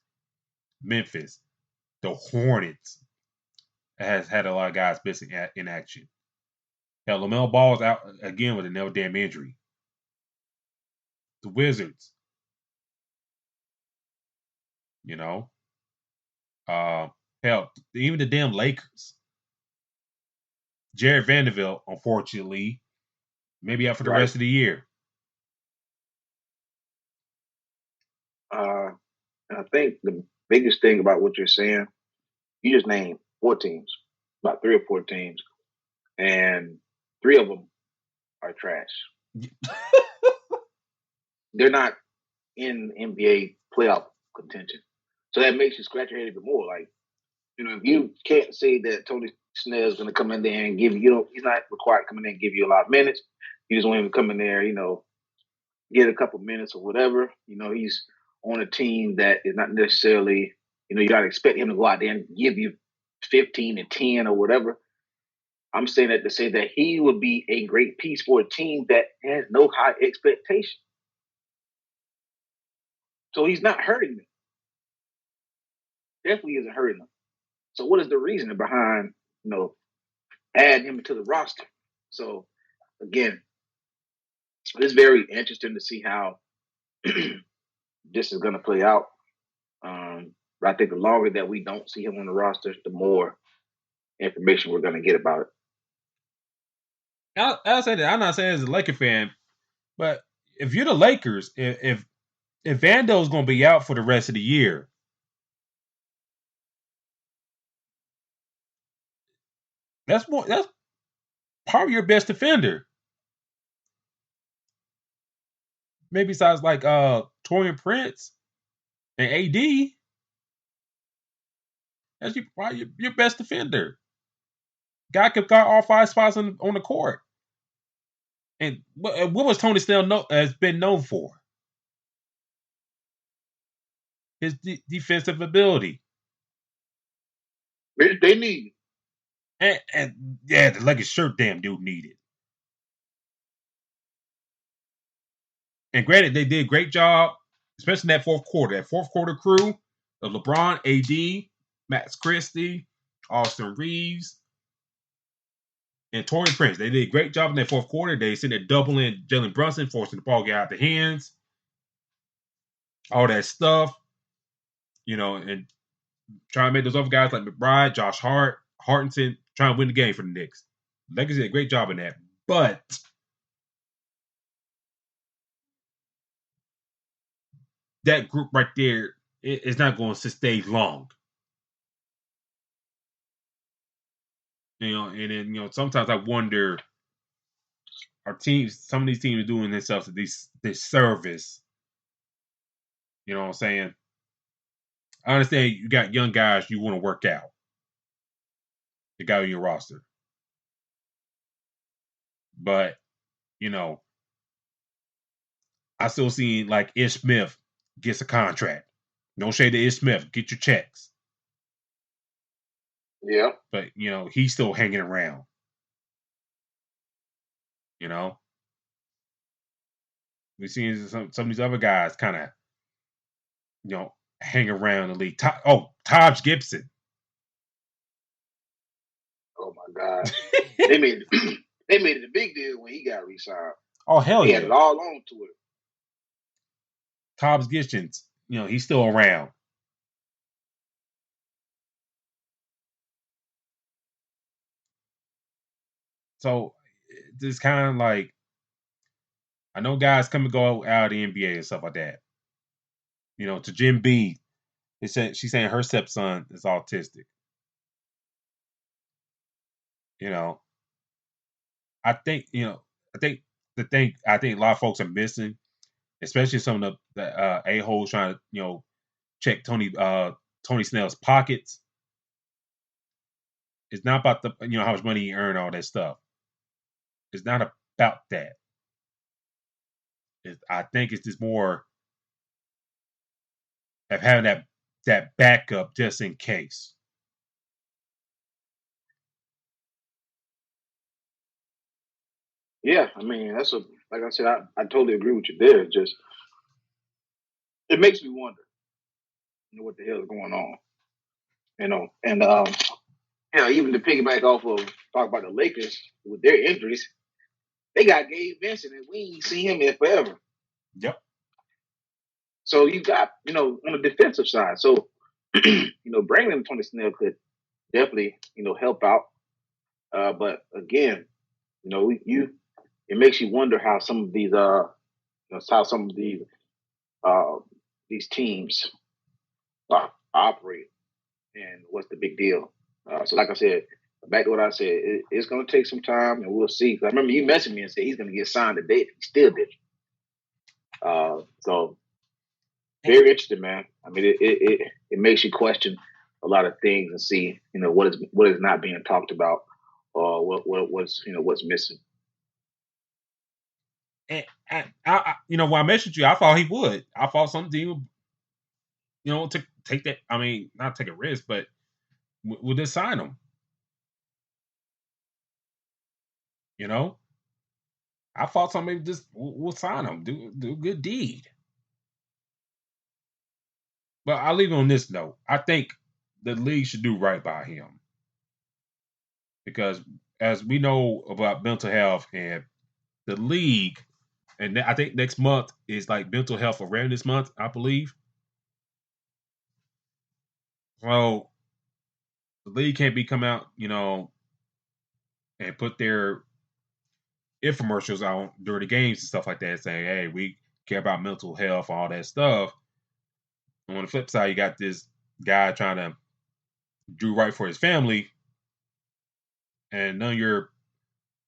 Memphis, the Hornets has had a lot of guys missing in action. Hell, LaMelo Ball's out again with another damn injury. The Wizards, hell, Hell, even the damn Lakers. Jared Vanderbilt, unfortunately, maybe out for the Right. rest of the year. And I think the biggest thing about what you're saying, you just named 4 teams, about 3 or 4 teams, and 3 of them are trash. They're not in NBA playoff contention. So that makes you scratch your head even more. Like, if you can't say that Tony Snell is going to come in there and give you, he's not required to come in there and give you a lot of minutes. You just want him to come in there, get a couple minutes or whatever. He's on a team that is not necessarily, you got to expect him to go out there and give you 15 and 10 or whatever. I'm saying that to say that he would be a great piece for a team that has no high expectation. So he's not hurting them. Definitely isn't hurting them. So what is the reason behind, adding him to the roster? So again, it's very interesting to see how this is going to play out. But I think the longer that we don't see him on the roster, the more information we're going to get about it. I'll say that I'm not saying as a Laker fan, but if you're the Lakers, if Vando's going to be out for the rest of the year, that's probably your best defender. Maybe besides like Torian Prince and AD. That's probably your best defender. Guy could guard all 5 spots on the court. And what was Tony Snell has been known for? His defensive ability. They need it. And yeah, the Lakers sure damn do need it. And granted, they did a great job, especially in that fourth quarter. That fourth quarter crew of LeBron, AD, Max Christie, Austin Reeves, and Torian Prince. They did a great job in that fourth quarter. They sent it doubling Jalen Brunson, forcing the ball to get out of the hands. All that stuff. And trying to make those other guys like McBride, Josh Hart, Hartenson, trying to win the game for the Knicks. Lakers did a great job in that. But that group right there is not going to stay long. And then, sometimes I wonder, some of these teams are doing themselves this service. You know what I'm saying? I understand you got young guys you want to work out. The guy on your roster. But, I still see like Ish Smith gets a contract. No shade to Ish Smith. Get your checks. Yeah. But, he's still hanging around. We've seen some of these other guys kind of, hang around the league. Taj Gibson. Oh my God. They made it a big deal when he got re-signed. Oh hell he yeah. He had it all on to it. Taj Gibson, he's still around. So it's kind of like, I know guys come and go out of the NBA and stuff like that. To Jim B, she's saying her stepson is autistic. I think a lot of folks are missing, especially some of the a-holes trying to check Tony Snell's pockets. It's not about the how much money he earned, all that stuff. It's not about that. I think it's just more of having that backup just in case. Yeah, I mean like I said, I totally agree with you there. Just it makes me wonder, what the hell is going on, and even to piggyback off of talk about the Lakers with their injuries, they got Gabe Vincent and we ain't seen him in forever. Yep. So you got on the defensive side. So bringing in Tony Snell could definitely, help out. But again, it makes you wonder how some of these teams operate and what's the big deal. So, like I said, back to what I said, it's going to take some time, and we'll see. Because I remember you messaged me and said he's going to get signed today. He still did. So very interesting, man. I mean, it makes you question a lot of things and see, what is not being talked about, or what's missing. And when I messaged you, I thought he would. I thought some team would, to take that. I mean, not take a risk, but would just sign him. I thought somebody just will sign him, do a good deed. But I'll leave it on this note. I think the league should do right by him. Because as we know about mental health, and the league, and I think next month is like mental health awareness month, I believe. So the league can't be come out, and put their infomercials out during the games and stuff like that, saying, hey, we care about mental health, all that stuff. And on the flip side, you got this guy trying to do right for his family, and none of your,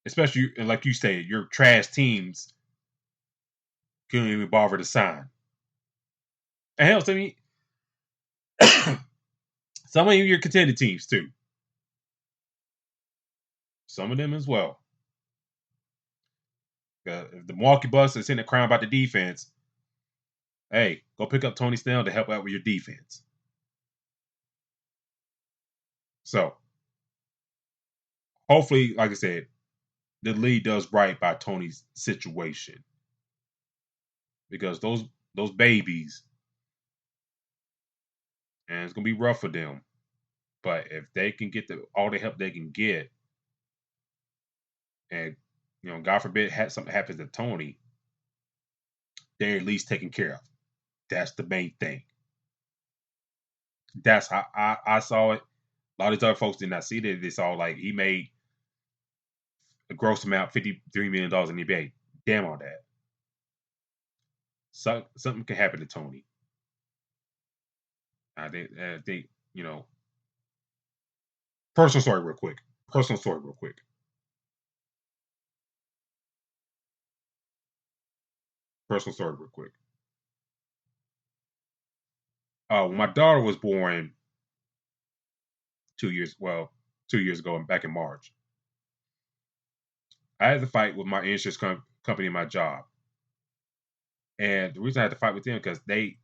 especially like you say, your trash teams couldn't even bother to sign. And hell, some of your contended teams too. Some of them as well. If the Milwaukee Bucks is in the crown about the defense, hey, go pick up Tony Snell to help out with your defense. So, hopefully, like I said, the league does right by Tony's situation, because those babies, and it's gonna be rough for them. But if they can get all the help they can get, and God forbid something happens to Tony, they're at least taken care of. That's the main thing. That's how I saw it. A lot of these other folks did not see that. They saw like he made a gross amount, $53 million in the NBA. Damn all that. So, something can happen to Tony. I think personal story real quick. Personal story real quick. When my daughter was born 2 years ago, back in March, I had to fight with my insurance company and my job. And the reason I had to fight with them because they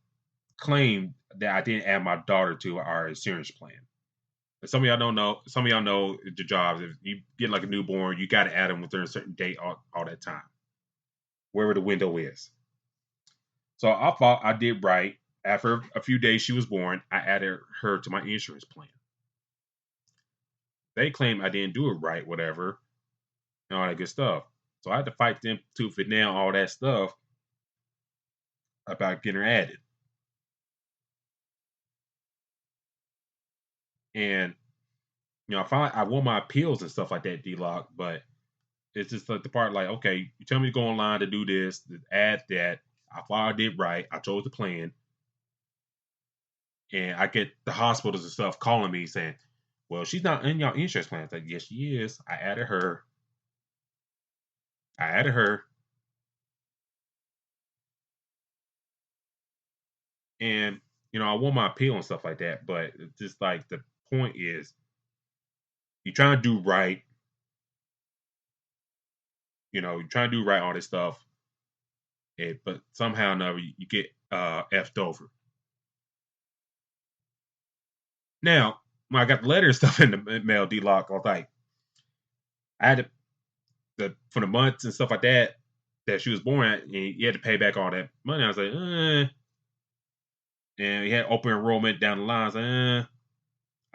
claimed that I didn't add my daughter to our insurance plan. And some of y'all don't know. Some of y'all know the jobs. If you get like a newborn, you got to add them within a certain date all that time, wherever the window is. So I thought I did right. After a few days she was born, I added her to my insurance plan. They claim I didn't do it right, whatever, and all that good stuff. So I had to fight them tooth and nail, all that stuff about getting her added. And I won my appeals and stuff like that, D-Lock, but it's just like the part like, okay, you tell me to go online to do this, to add that. I thought I did right. I chose the plan. And I get the hospitals and stuff calling me saying, well, she's not in your insurance plan. It's like, yes, she is. I added her. And, I won my appeal and stuff like that. But it's just like the point is, you're trying to do right. You're trying to do right, all this stuff. But somehow or another, you get effed over. Now, when I got the letter and stuff in the mail, D-Lock, I was like, I had for the months and stuff like that she was born at, and you had to pay back all that money. I was like, and we had open enrollment down the line. I was like,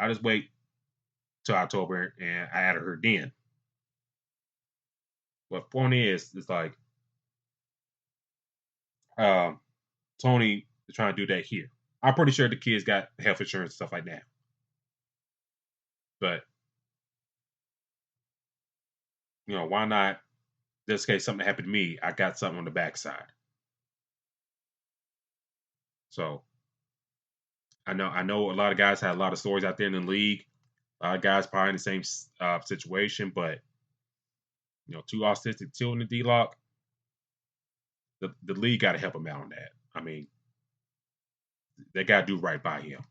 I'll just wait till October, and I added her then. But the point is, it's like, Tony is trying to do that here. I'm pretty sure the kids got health insurance and stuff like that. But why not? Just in case something happened to me, I got something on the backside. So I know a lot of guys had a lot of stories out there in the league. A lot of guys probably in the same situation, but two autistic children in D-Lock, the league got to help him out on that. I mean, they got to do right by him.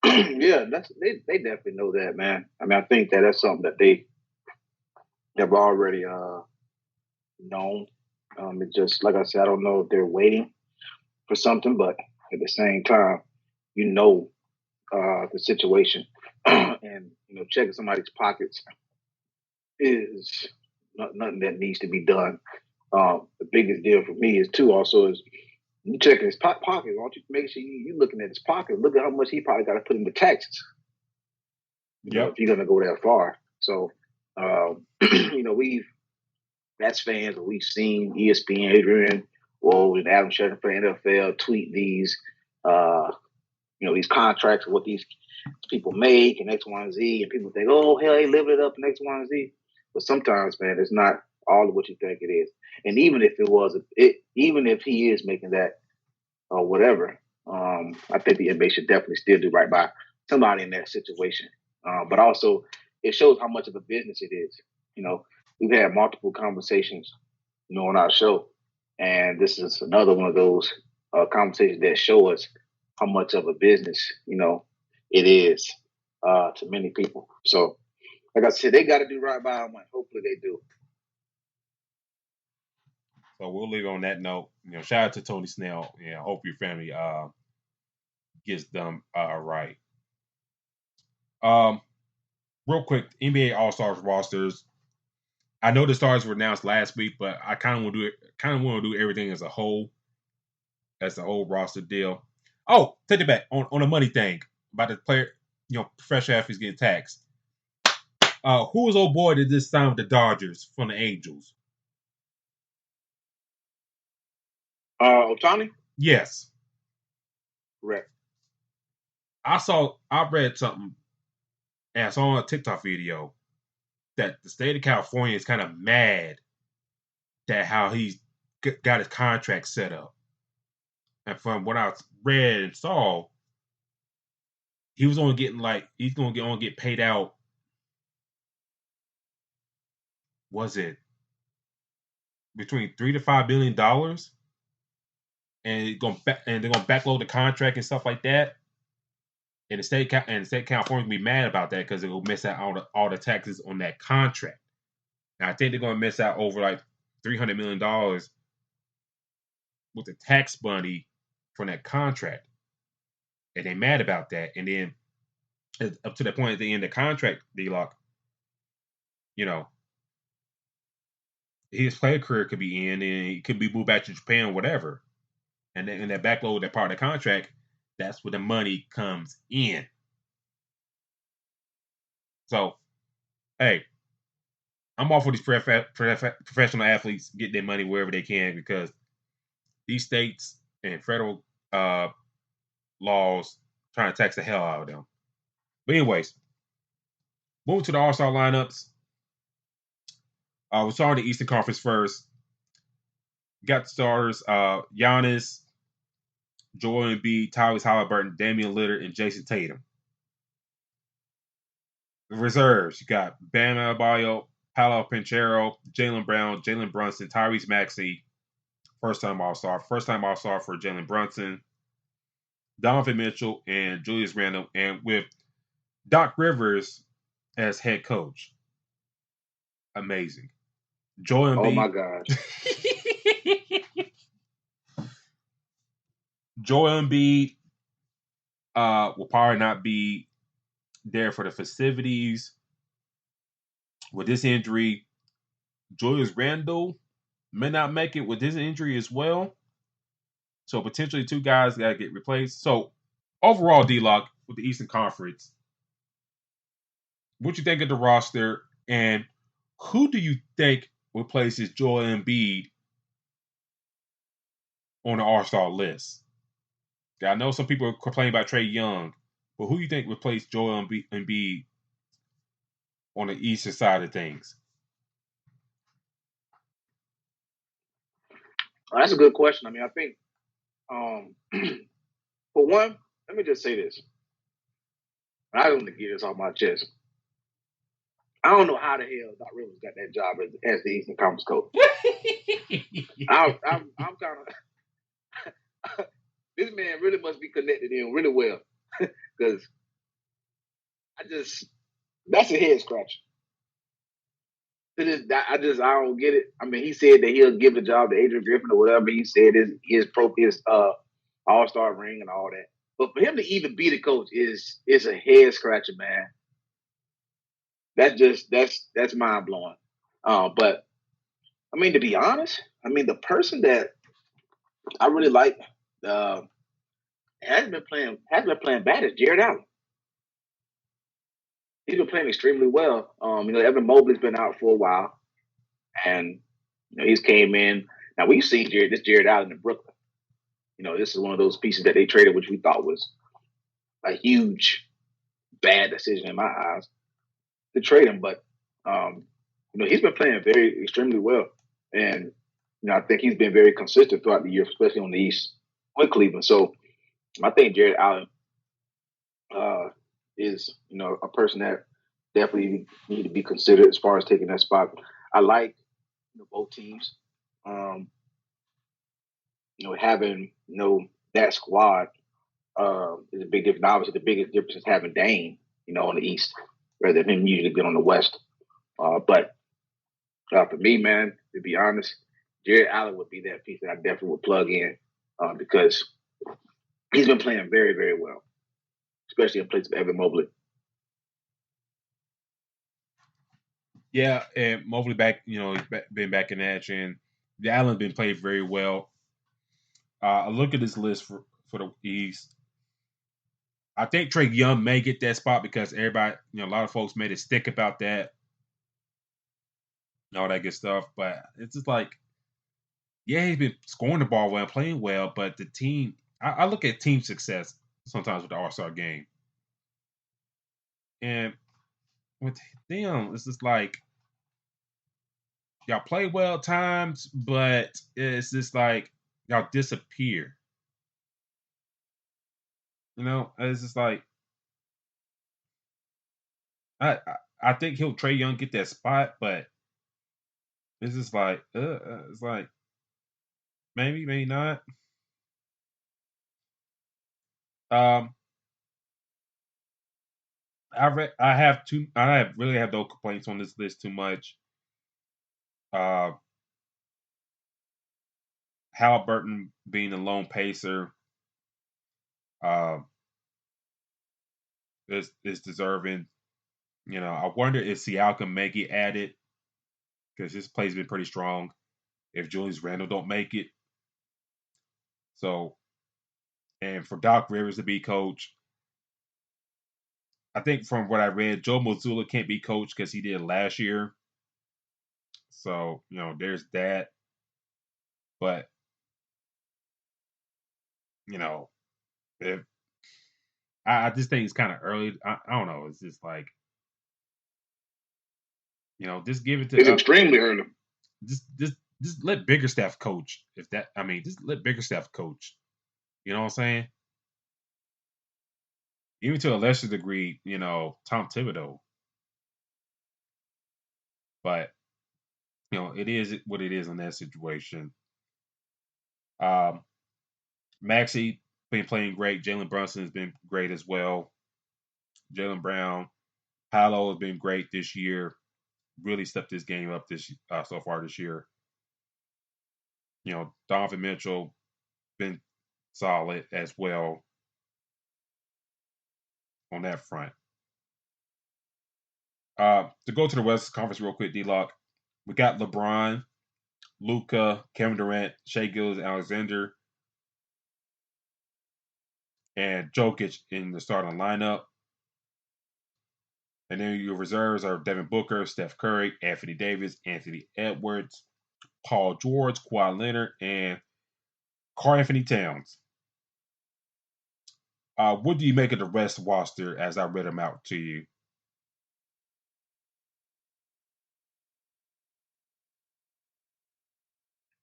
Yeah, they definitely know that, man. I mean, I think that's something that they have already known. It's just like I said, I don't know if they're waiting for something, but at the same time, the situation, and checking somebody's pockets is nothing that needs to be done. The biggest deal for me is you checking his pocket. Why don't you make sure you looking at his pocket? Look at how much he probably got to put into taxes. If you're gonna go that far. So, as fans, we've seen ESPN, Adrian Woj and Adam Schefter for NFL tweet these, these contracts of what these people make and X, Y, and Z, and people think, oh hell, they living it up in X, Y, and Z. But sometimes, man, it's not all of what you think it is. And even if even if he is making that or whatever, I think the NBA should definitely still do right by somebody in that situation. But also, it shows how much of a business it is. We've had multiple conversations, on our show, and this is another one of those conversations that show us how much of a business, it is to many people. So, like I said, they got to do right by them, and hopefully they do. So we'll leave on that note. Shout out to Tony Snell. Hope your family gets them right. Real quick, NBA All Stars rosters. I know the stars were announced last week, but I kind of want to do everything as a whole roster deal. Oh, take it back on a money thing about the player, professional athletes getting taxed. Who's old boy did this sign with the Dodgers from the Angels? Ohtani? Yes. Correct. I read something and I saw a TikTok video that the state of California is kind of mad that how he's got his contract set up. And from what I read and saw, he was only getting he's going to get paid out. Was it between $3 to $5 billion? And they're going to backload the contract and stuff like that. And the state of California will be mad about that because it will miss out all the taxes on that contract. And I think they're going to miss out over $300 million with the tax money from that contract. And they're mad about that. And then up to the point at the end of the contract, D-Lock, his player career could be in and he could be moved back to Japan or whatever. And then in that backload, that part of the contract, that's where the money comes in. So, hey, I'm all for these professional athletes getting their money wherever they can because these states and federal laws trying to tax the hell out of them. But anyways, moving to the All-Star lineups. We're starting the Eastern Conference first. Got the starters, Giannis, Joel Embiid, Tyrese Halliburton, Damian Lillard, and Jason Tatum. The reserves, you got Bam Adebayo, Paolo Banchero, Jaylen Brown, Jalen Brunson, Tyrese Maxey, first-time All-Star. First-time All-Star for Jalen Brunson, Donovan Mitchell, and Julius Randle, and with Doc Rivers as head coach. Amazing. Joel Embiid. Oh, my God. Joel Embiid will probably not be there for the festivities. With this injury, Julius Randle may not make it with this injury as well. So potentially two guys got to get replaced. So overall, D-Lock, with the Eastern Conference, what you think of the roster, and who do you think replaces Joel Embiid on the All-Star list. I know some people complain about Trae Young, but who do you think replaced Joel Embiid on the eastern side of things? That's a good question. I mean, I think, for one, let me just say this. I don't want to get this off my chest. I don't know how the hell Doc Rivers got that job as the Eastern Conference coach. I'm kind of this man really must be connected in really well because that's a head scratcher. I don't get it. I mean, he said that he'll give the job to Adrian Griffin or whatever he said his All-Star ring and all that. But for him to even be the coach is a head scratcher, man. That's mind blowing. But I mean, to be honest, I mean the person that I really like hasn't been playing bad is Jared Allen. He's been playing extremely well. Evan Mobley's been out for a while, and he's came in. Now we've seen Jared Allen in Brooklyn. This is one of those pieces that they traded, which we thought was a huge bad decision in my eyes to trade him. But he's been playing extremely well, and I think he's been very consistent throughout the year, especially on the East with Cleveland. So I think Jared Allen is a person that definitely need to be considered as far as taking that spot. I like both teams. Having that squad is a big difference. Obviously, the biggest difference is having Dame, on the East rather than him usually being on the West. But for me, man, to be honest, Jared Allen would be that piece that I definitely would plug in because he's been playing very, very well, especially in place of Evan Mobley. Yeah, and Mobley back, he's been back in action. Allen's been playing very well. I look at this list for the East. I think Trae Young may get that spot because everybody, a lot of folks made a stick about that, all that good stuff. But it's just like, yeah, he's been scoring the ball well, playing well, but the team, I look at team success sometimes with the All-Star game. And with them, it's just like, y'all play well at times, but it's just like y'all disappear. It's just like I think Trae Young get that spot, but it's just like it's like maybe not. I really have no complaints on this list too much. Halliburton being a lone pacer is deserving. I wonder if Siakam may get added because his play's been pretty strong. If Julius Randle don't make it, so and for Doc Rivers to be coach, I think from what I read, Joe Mazzulla can't be coach because he did last year. So there's that. But if I just think it's kind of early. I don't know. It's just like just give it to. It's extremely early. Just let Biggerstaff coach. Just let Biggerstaff coach. You know what I'm saying? Even to a lesser degree, Tom Thibodeau. But it is what it is in that situation. Maxey been playing great. Jalen Brunson has been great as well. Jaylen Brown, Paolo has been great this year. Really stepped his game up so far this year. Donovan Mitchell been solid as well on that front. To go to the West Conference real quick, D-Lock, we got LeBron, Luka, Kevin Durant, Shai Gilgeous-Alexander, and Jokic in the starting lineup. And then your reserves are Devin Booker, Steph Curry, Anthony Davis, Anthony Edwards, Paul George, Kawhi Leonard, and Karl Anthony Towns. What do you make of the rest roster as I read them out to you?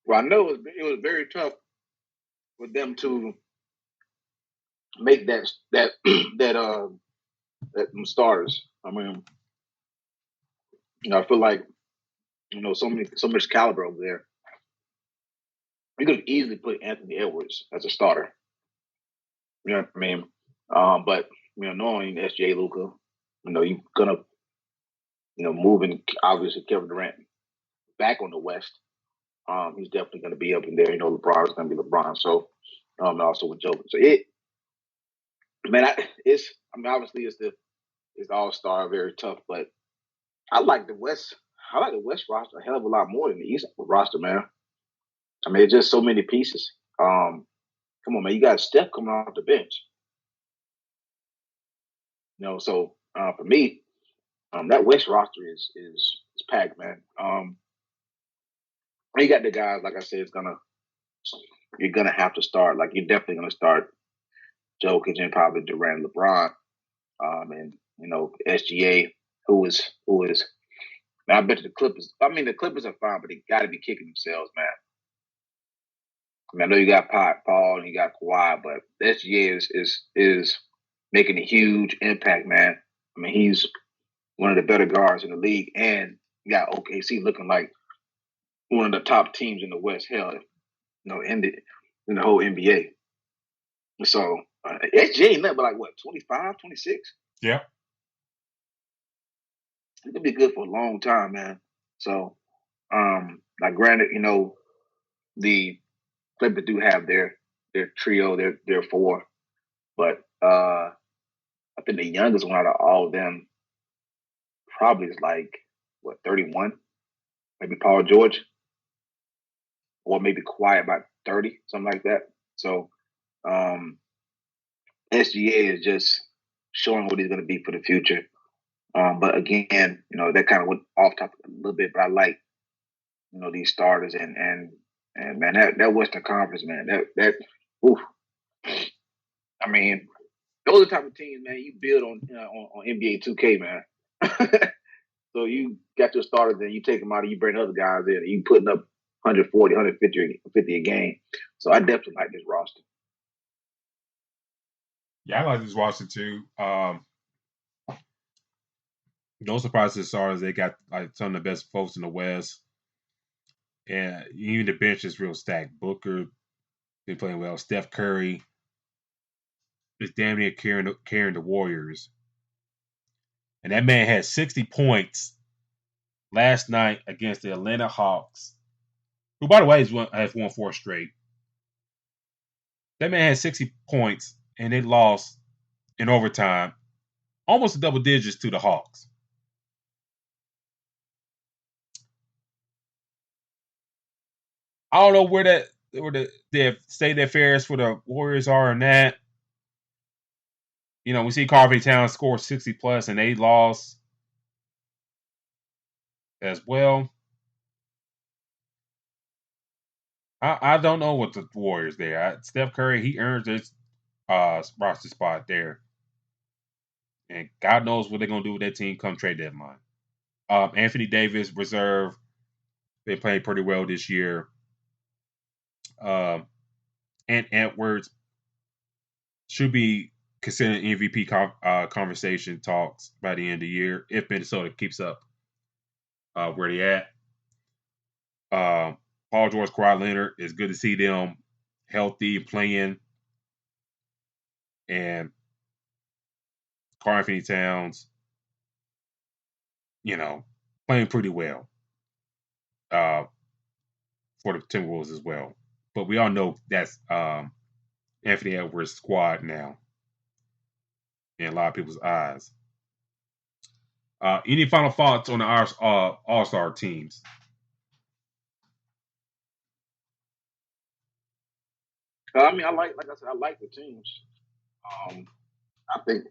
Well, I know it was very tough for them to make that them starters. I mean, I feel like so much caliber over there. You could easily put Anthony Edwards as a starter. You know what I mean? But knowing SGA Luka, you're gonna moving obviously Kevin Durant back on the West. He's definitely gonna be up in there. LeBron's gonna be LeBron. So also with Joker. So obviously it's All Star, very tough, but I like the West. I like the West roster a hell of a lot more than the East roster, man. I mean, it's just so many pieces. Come on, man. You got Steph coming off the bench. So for me, that West roster is packed, man. You got the guys, like I said, you're gonna have to start. Like you're definitely gonna start Jokic and probably Durant, LeBron, and SGA, who is. I bet the Clippers. I mean, the Clippers are fine, but they got to be kicking themselves, man. I mean, I know you got Paul and you got Kawhi, but SGA is making a huge impact, man. I mean, he's one of the better guards in the league, and you got OKC looking like one of the top teams in the West. Hell, in the whole NBA. So SGA ain't nothing but like what 25, 26. Yeah. It could be good for a long time, man. So, like granted, the Clippers do have their trio, their four, but I think the youngest one out of all of them probably is like 31, maybe Paul George, or maybe Kawhi about 30, something like that. So, SGA is just showing what he's going to be for the future. But again, that kind of went off topic a little bit, but I like these starters and man, that Western Conference, man, that oof. I mean, those are the type of teams, man, you build on NBA 2K, man. So you got your starters, and you take them out, and you bring other guys in, and you putting up 140, 150 a game. So I definitely like this roster. Yeah, I like this roster too. No surprises as far as they got like some of the best folks in the West. And even the bench is real stacked. Booker been playing well. Steph Curry is damn near carrying the Warriors. And that man had 60 points last night against the Atlanta Hawks, who, by the way, has won 4 straight. That man had 60 points, and they lost in overtime, almost double digits to the Hawks. I don't know where the state of affairs for the Warriors are in that. We see Karl Anthony Towns score 60 plus, and they lost as well. I don't know what the Warriors there. Steph Curry, he earns his roster spot there. And God knows what they're going to do with that team come trade deadline. Anthony Davis, reserve. They played pretty well this year. And Edwards should be considered MVP conversation talks by the end of the year if Minnesota keeps up where they at. Paul George, Kawhi Leonard, it's good to see them healthy, playing. And Karl Anthony Towns, playing pretty well for the Timberwolves as well. But we all know that's Anthony Edwards' squad now in a lot of people's eyes. Any final thoughts on the All-Star teams? I mean, like I said, I like the teams. I think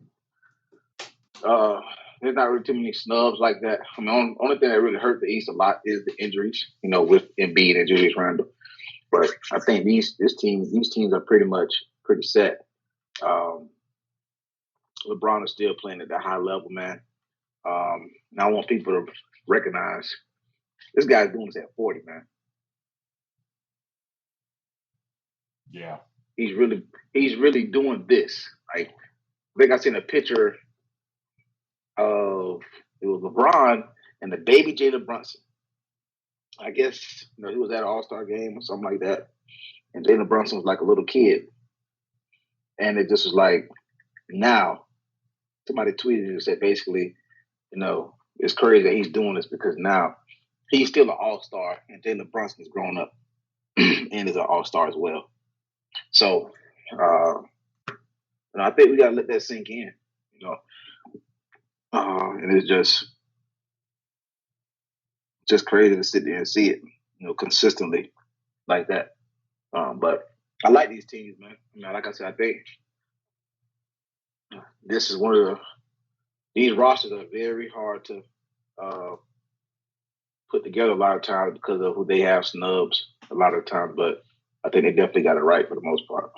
there's not really too many snubs like that. I mean, only thing that really hurt the East a lot is the injuries. With Embiid and Julius Randle. But I think these teams are pretty set. LeBron is still playing at that high level, man. And I want people to recognize this guy's doing this at 40, man. Yeah. He's really doing this. Like, I think I seen a picture of it was LeBron and the baby Jalen Brunson. I guess he was at an All-Star game or something like that, and Jalen Brunson was like a little kid, and it just was like now somebody tweeted and said basically, it's crazy that he's doing this because now he's still an All-Star and Jalen Brunson is grown up and is an All-Star as well. So I think we gotta let that sink in, and it's just crazy to sit there and see it, consistently like that. But I like these teams, man. Like I said, I think this is one of these rosters are very hard to put together a lot of times because of who they have snubs a lot of times. But I think they definitely got it right for the most part.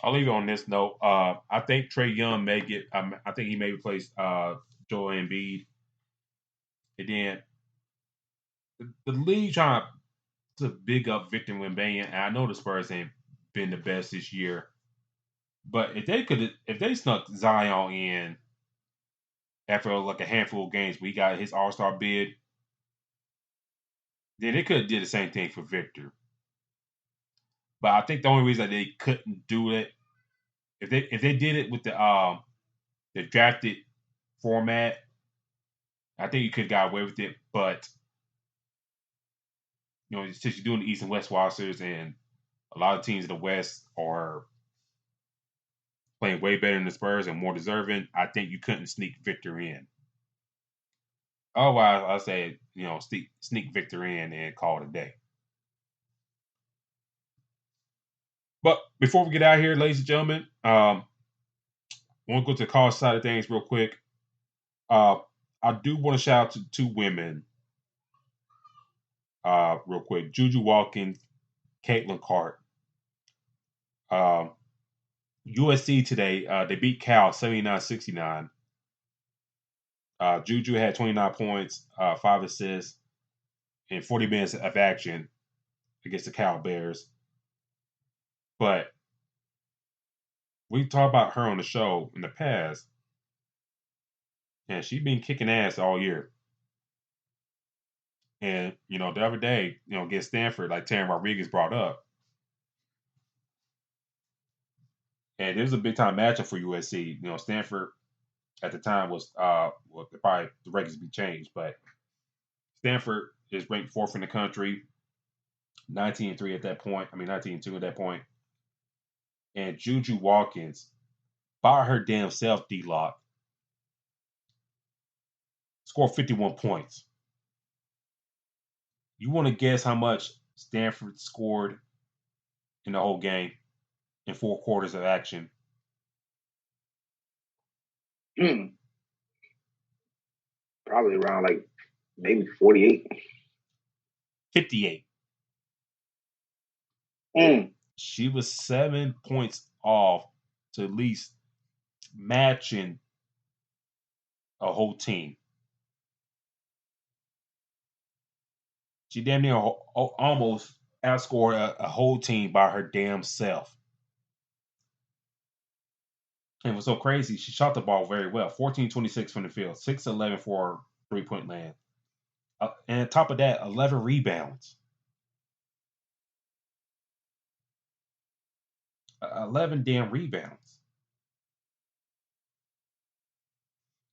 I'll leave it on this note. I think Trae Young may get. I think he may replace Joel Embiid. And then the league trying to big up Victor Wembanyama, and I know the Spurs ain't been the best this year, but if they snuck Zion in after like a handful of games, we got his All-Star bid, then they could have did the same thing for Victor. But I think the only reason that they couldn't do it, if they did it with the drafted format, I think you could have got away with it. But since you're doing the East and West rosters, and a lot of teams in the West are playing way better than the Spurs and more deserving, I think you couldn't sneak Victor in. Otherwise, I say sneak Victor in and call it a day. But before we get out of here, ladies and gentlemen, I want to go to the college side of things real quick. I do want to shout out to two women real quick. Juju Watkins, Caitlin Clark. USC today, they beat Cal 79-69. Juju had 29 points, 5 assists, and 40 minutes of action against the Cal Bears. But we talked about her on the show in the past, and she's been kicking ass all year. And, the other day, against Stanford, like Taryn Rodriguez brought up, and it was a big time matchup for USC. Stanford at the time was probably the records be changed, but Stanford is ranked 4th in the country, 19-3 at that point. 19-2 at that point. And Juju Watkins, by her damn self, D-Lock, scored 51 points. You want to guess how much Stanford scored in the whole game in 4 quarters of action? Probably around like maybe 48. 58. She was 7 points off to at least matching a whole team. She damn near almost outscored a whole team by her damn self. And it was so crazy. She shot the ball very well. 14-26 from the field. 6-11 for 3-point land. And on top of that, 11 rebounds. 11 damn rebounds.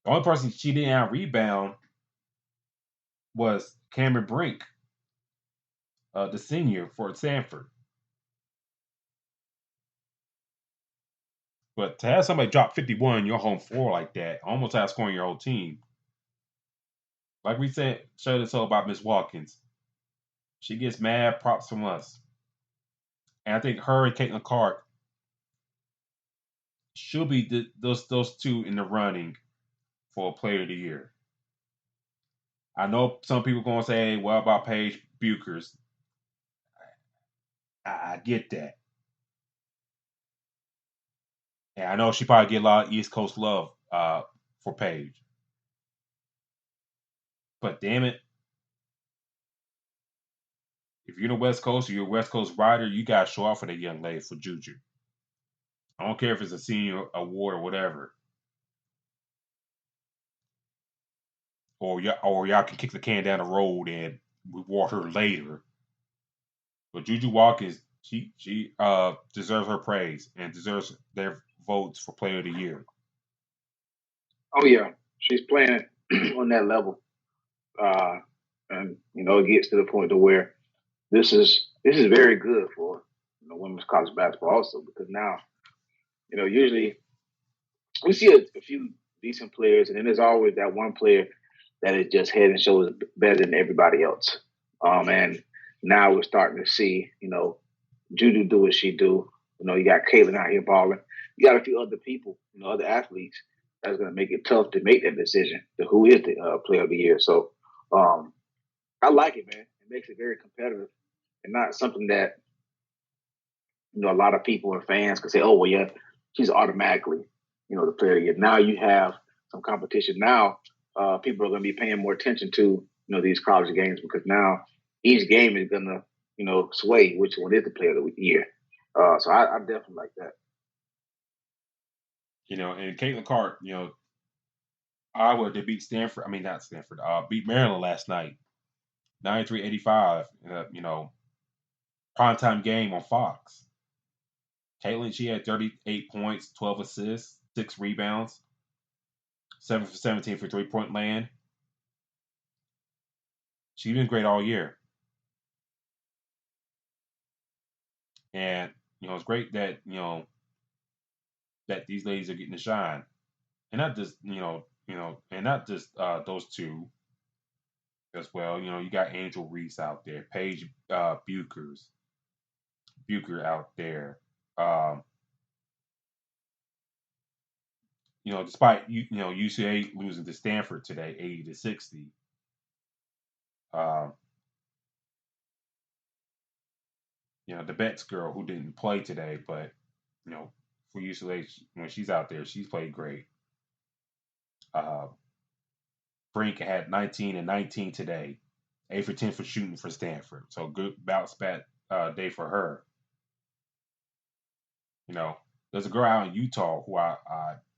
The only person she didn't out rebound was Cameron Brink, the senior for Stanford. But to have somebody drop 51 on your home floor like that, almost outscoring your whole team, like we said, showed us all about Miss Watkins. She gets mad props from us. And I think her and Caitlin Clark should be those two in the running for Player of the Year. I know some people are going to say, what about Paige Buchers? I get that. And I know she probably get a lot of East Coast love for Paige. But damn it, if you're the West Coast or you're a West Coast rider, you gotta show out for that young lady for Juju. I don't care if it's a senior award or whatever. Or y'all can kick the can down the road and reward her later. But Juju Watkins, she deserves her praise and deserves their votes for Player of the Year. Oh yeah, she's playing on that level, and it gets to the point to where this is very good for women's college basketball also, because now usually we see a few decent players, and then there's always that one player that is just head and shoulders better than everybody else. And now we're starting to see Juju do what she do. You got Caitlin out here balling. You got a few other people, other athletes that's going to make it tough to make that decision to who is the player of the year. So I like it, man. It makes it very competitive and not something that a lot of people and fans can say, "Oh, well, yeah, she's automatically the player of the year." Now you have some competition. Now people are going to be paying more attention to these college games, because now each game is going to sway which one is the player of the year. So I definitely like that. And Caitlin Clark, Iowa they beat Stanford. I mean not Stanford. Beat Maryland last night, 93-85. Primetime game on Fox. Caitlin, she had 38 points, 12 assists, 6 rebounds, 7 for 17 for 3-point land. She's been great all year. And it's great that that these ladies are getting to shine, and not just and not just those two as well. You got Angel Reese out there, Paige Bucher out there. Um, despite UCA losing to Stanford today, 80-60. Um, the Betts girl who didn't play today, but for UCLA when she's out there, she's played great. Uh, Brink had 19 and 19 today, 8 for 10 for shooting for Stanford. So good bounce back day for her. There's a girl out in Utah who I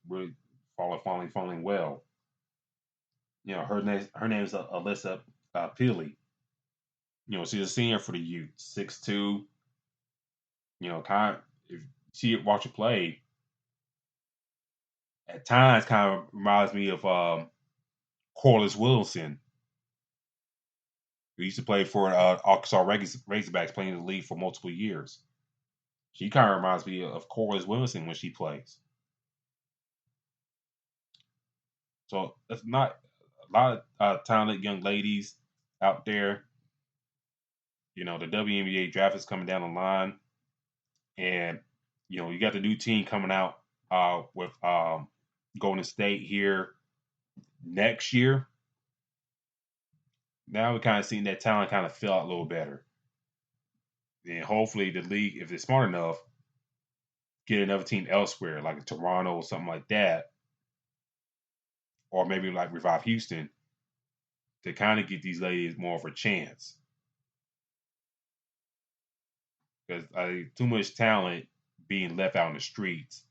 really following well. Her name is Alyssa Peely. She's a senior for the Ute, 6'2". Kind of, if you see it, watch her play, at times kind of reminds me of Corliss Wilson, who used to play for Arkansas Razorbacks, playing in the league for multiple years. She kind of reminds me of Corliss Wilson when she plays. So that's not a lot of talented young ladies out there. The WNBA draft is coming down the line, and you got the new team coming out with Golden State here next year. Now we're kind of seeing that talent kind of fill out a little better. And hopefully the league, if they're smart enough, get another team elsewhere, like a Toronto or something like that, or maybe like Revive Houston, to kind of get these ladies more of a chance. Because too much talent being left out in the streets,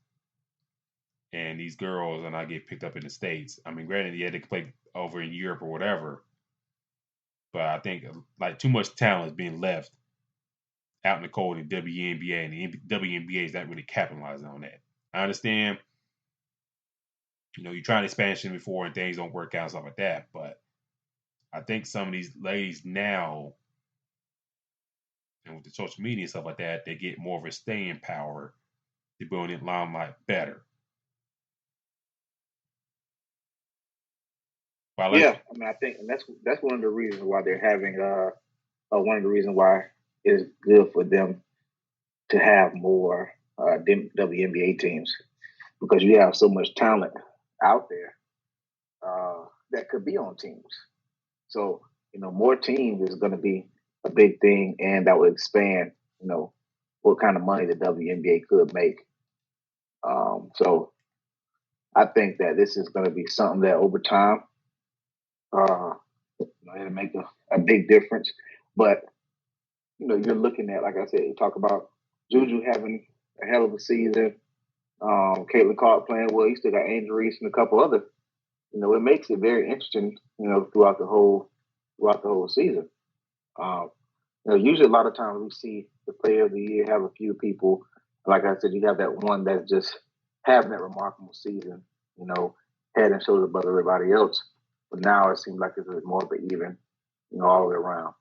and these girls and I get picked up in the States. I mean, granted, yeah, they can play over in Europe or whatever, but I think like too much talent is being left out in the cold in WNBA, and the WNBA is not really capitalizing on that. I understand, you tried expansion before and things don't work out and stuff like that, but I think some of these ladies now, and with the social media and stuff like that, they get more of a staying power to build in limelight better. Yeah, I mean, I think, and that's one of the reasons why they're having one of the reasons why it's good for them to have more WNBA teams, because you have so much talent out there that could be on teams. So more teams is going to be a big thing, and that will expand what kind of money the WNBA could make. So I think that this is going to be something that over time, it'll make a big difference. But you're looking at, like I said, you talk about Juju having a hell of a season. Caitlin Clark playing well. He still got injuries and a couple other. It makes it very interesting. Throughout the whole season. Usually a lot of times we see the player of the year have a few people. Like I said, you have that one that's just having that remarkable season. Head and shoulders above everybody else. But now it seems like it's more of an even, all the way around.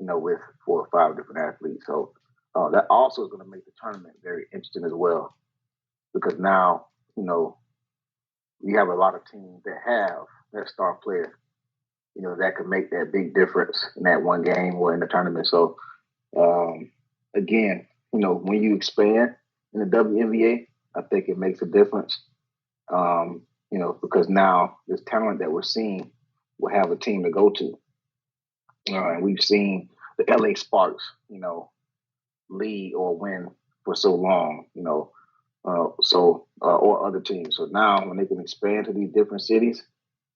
With 4 or 5 different athletes. So that also is going to make the tournament very interesting as well. Because now, we have a lot of teams that have their star player, that could make that big difference in that one game or in the tournament. So, again, when you expand in the WNBA, I think it makes a difference, because now this talent that we're seeing will have a team to go to. And we've seen the LA Sparks, lead or win for so long, or other teams. So now when they can expand to these different cities,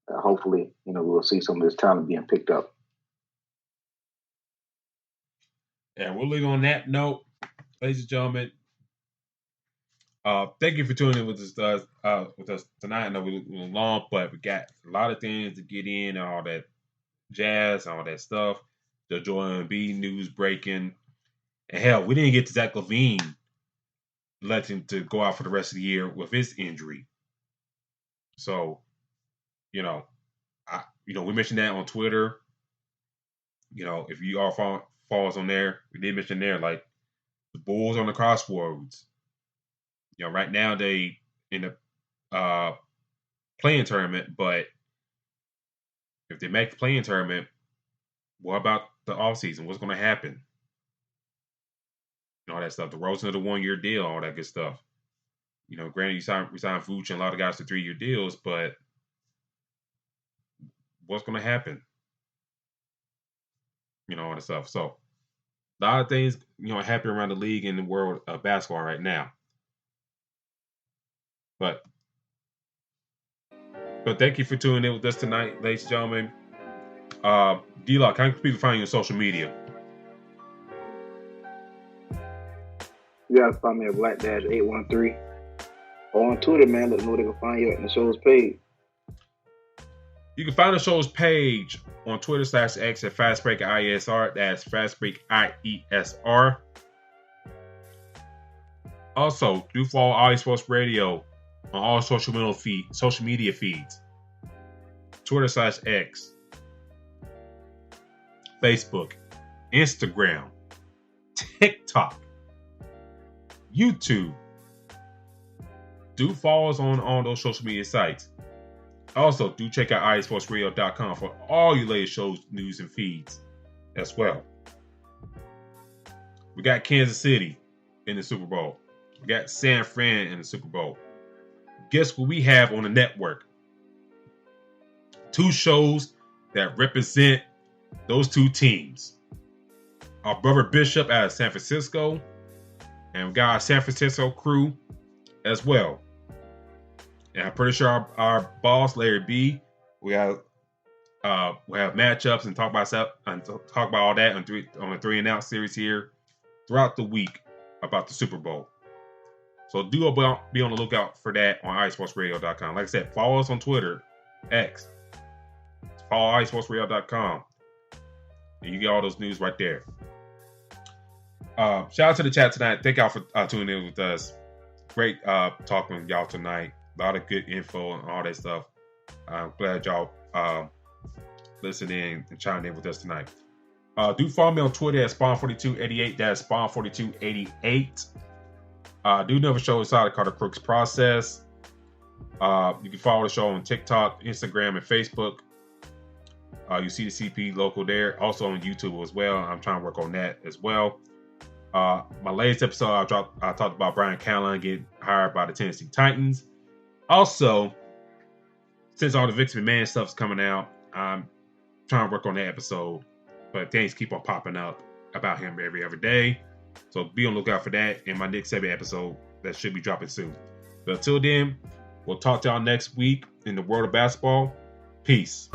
hopefully, we'll see some of this talent being picked up. And we'll leave on that note, ladies and gentlemen. Thank you for tuning in with us tonight. I know we're long, but we got a lot of things to get in, all that jazz, all that stuff. The Joel Embiid news breaking. And hell, we didn't get to Zach LaVine letting to go out for the rest of the year with his injury. So, we mentioned that on Twitter. If you all follow us on there, we did mention there, like the Bulls on the crossroads. Right now they in the playing tournament, but if they make the playing tournament, what about the offseason? What's going to happen? All that stuff. The Rosen of the 1-year deal, all that good stuff. Granted, we signed Vooch and a lot of guys to 3-year deals, but what's going to happen? All that stuff. So, a lot of things, happening around the league and the world of basketball right now. But thank you for tuning in with us tonight, ladies and gentlemen. D-Lock, how can people find you on social media? You guys find me at Black-813. Or on Twitter, man. Let them know where they can find you at the show's page. You can find the show's page on Twitter /X at FastBreakIESR. That's FastBreakIESR. Also, do follow All Sports Radio on all social media feeds. Twitter /X, Facebook, Instagram, TikTok, YouTube. Do follow us on all those social media sites. Also, do check out iSportsRadio.com for all your latest shows, news, and feeds as well. We got Kansas City in the Super Bowl. We got San Fran in the Super Bowl. Guess what we have on the network? 2 shows that represent those 2 teams. Our brother Bishop out of San Francisco, and we got our San Francisco crew as well. And I'm pretty sure our boss Larry B, we have matchups and talk about all that on a 3 and Out series here throughout the week about the Super Bowl. So do be on the lookout for that on iSportsRadio.com. Like I said, follow us on Twitter, X. Follow iSportsRadio.com. And you get all those news right there. Shout out to the chat tonight. Thank y'all for tuning in with us. Great talking with y'all tonight. A lot of good info and all that stuff. I'm glad y'all listening and chiming in with us tonight. Do follow me on Twitter at Spawn4288. That's Spawn4288. Do another show inside of Carter Crooks Process. You can follow the show on TikTok, Instagram, and Facebook. You see the CP local there. Also on YouTube as well. I'm trying to work on that as well. My latest episode, I talked about Brian Callen getting hired by the Tennessee Titans. Also, since all the Vince McMahon stuff's coming out, I'm trying to work on that episode. But things keep on popping up about him every other day. So be on the lookout for that in my Knicks 7 episode that should be dropping soon. But until then, we'll talk to y'all next week in the world of basketball. Peace.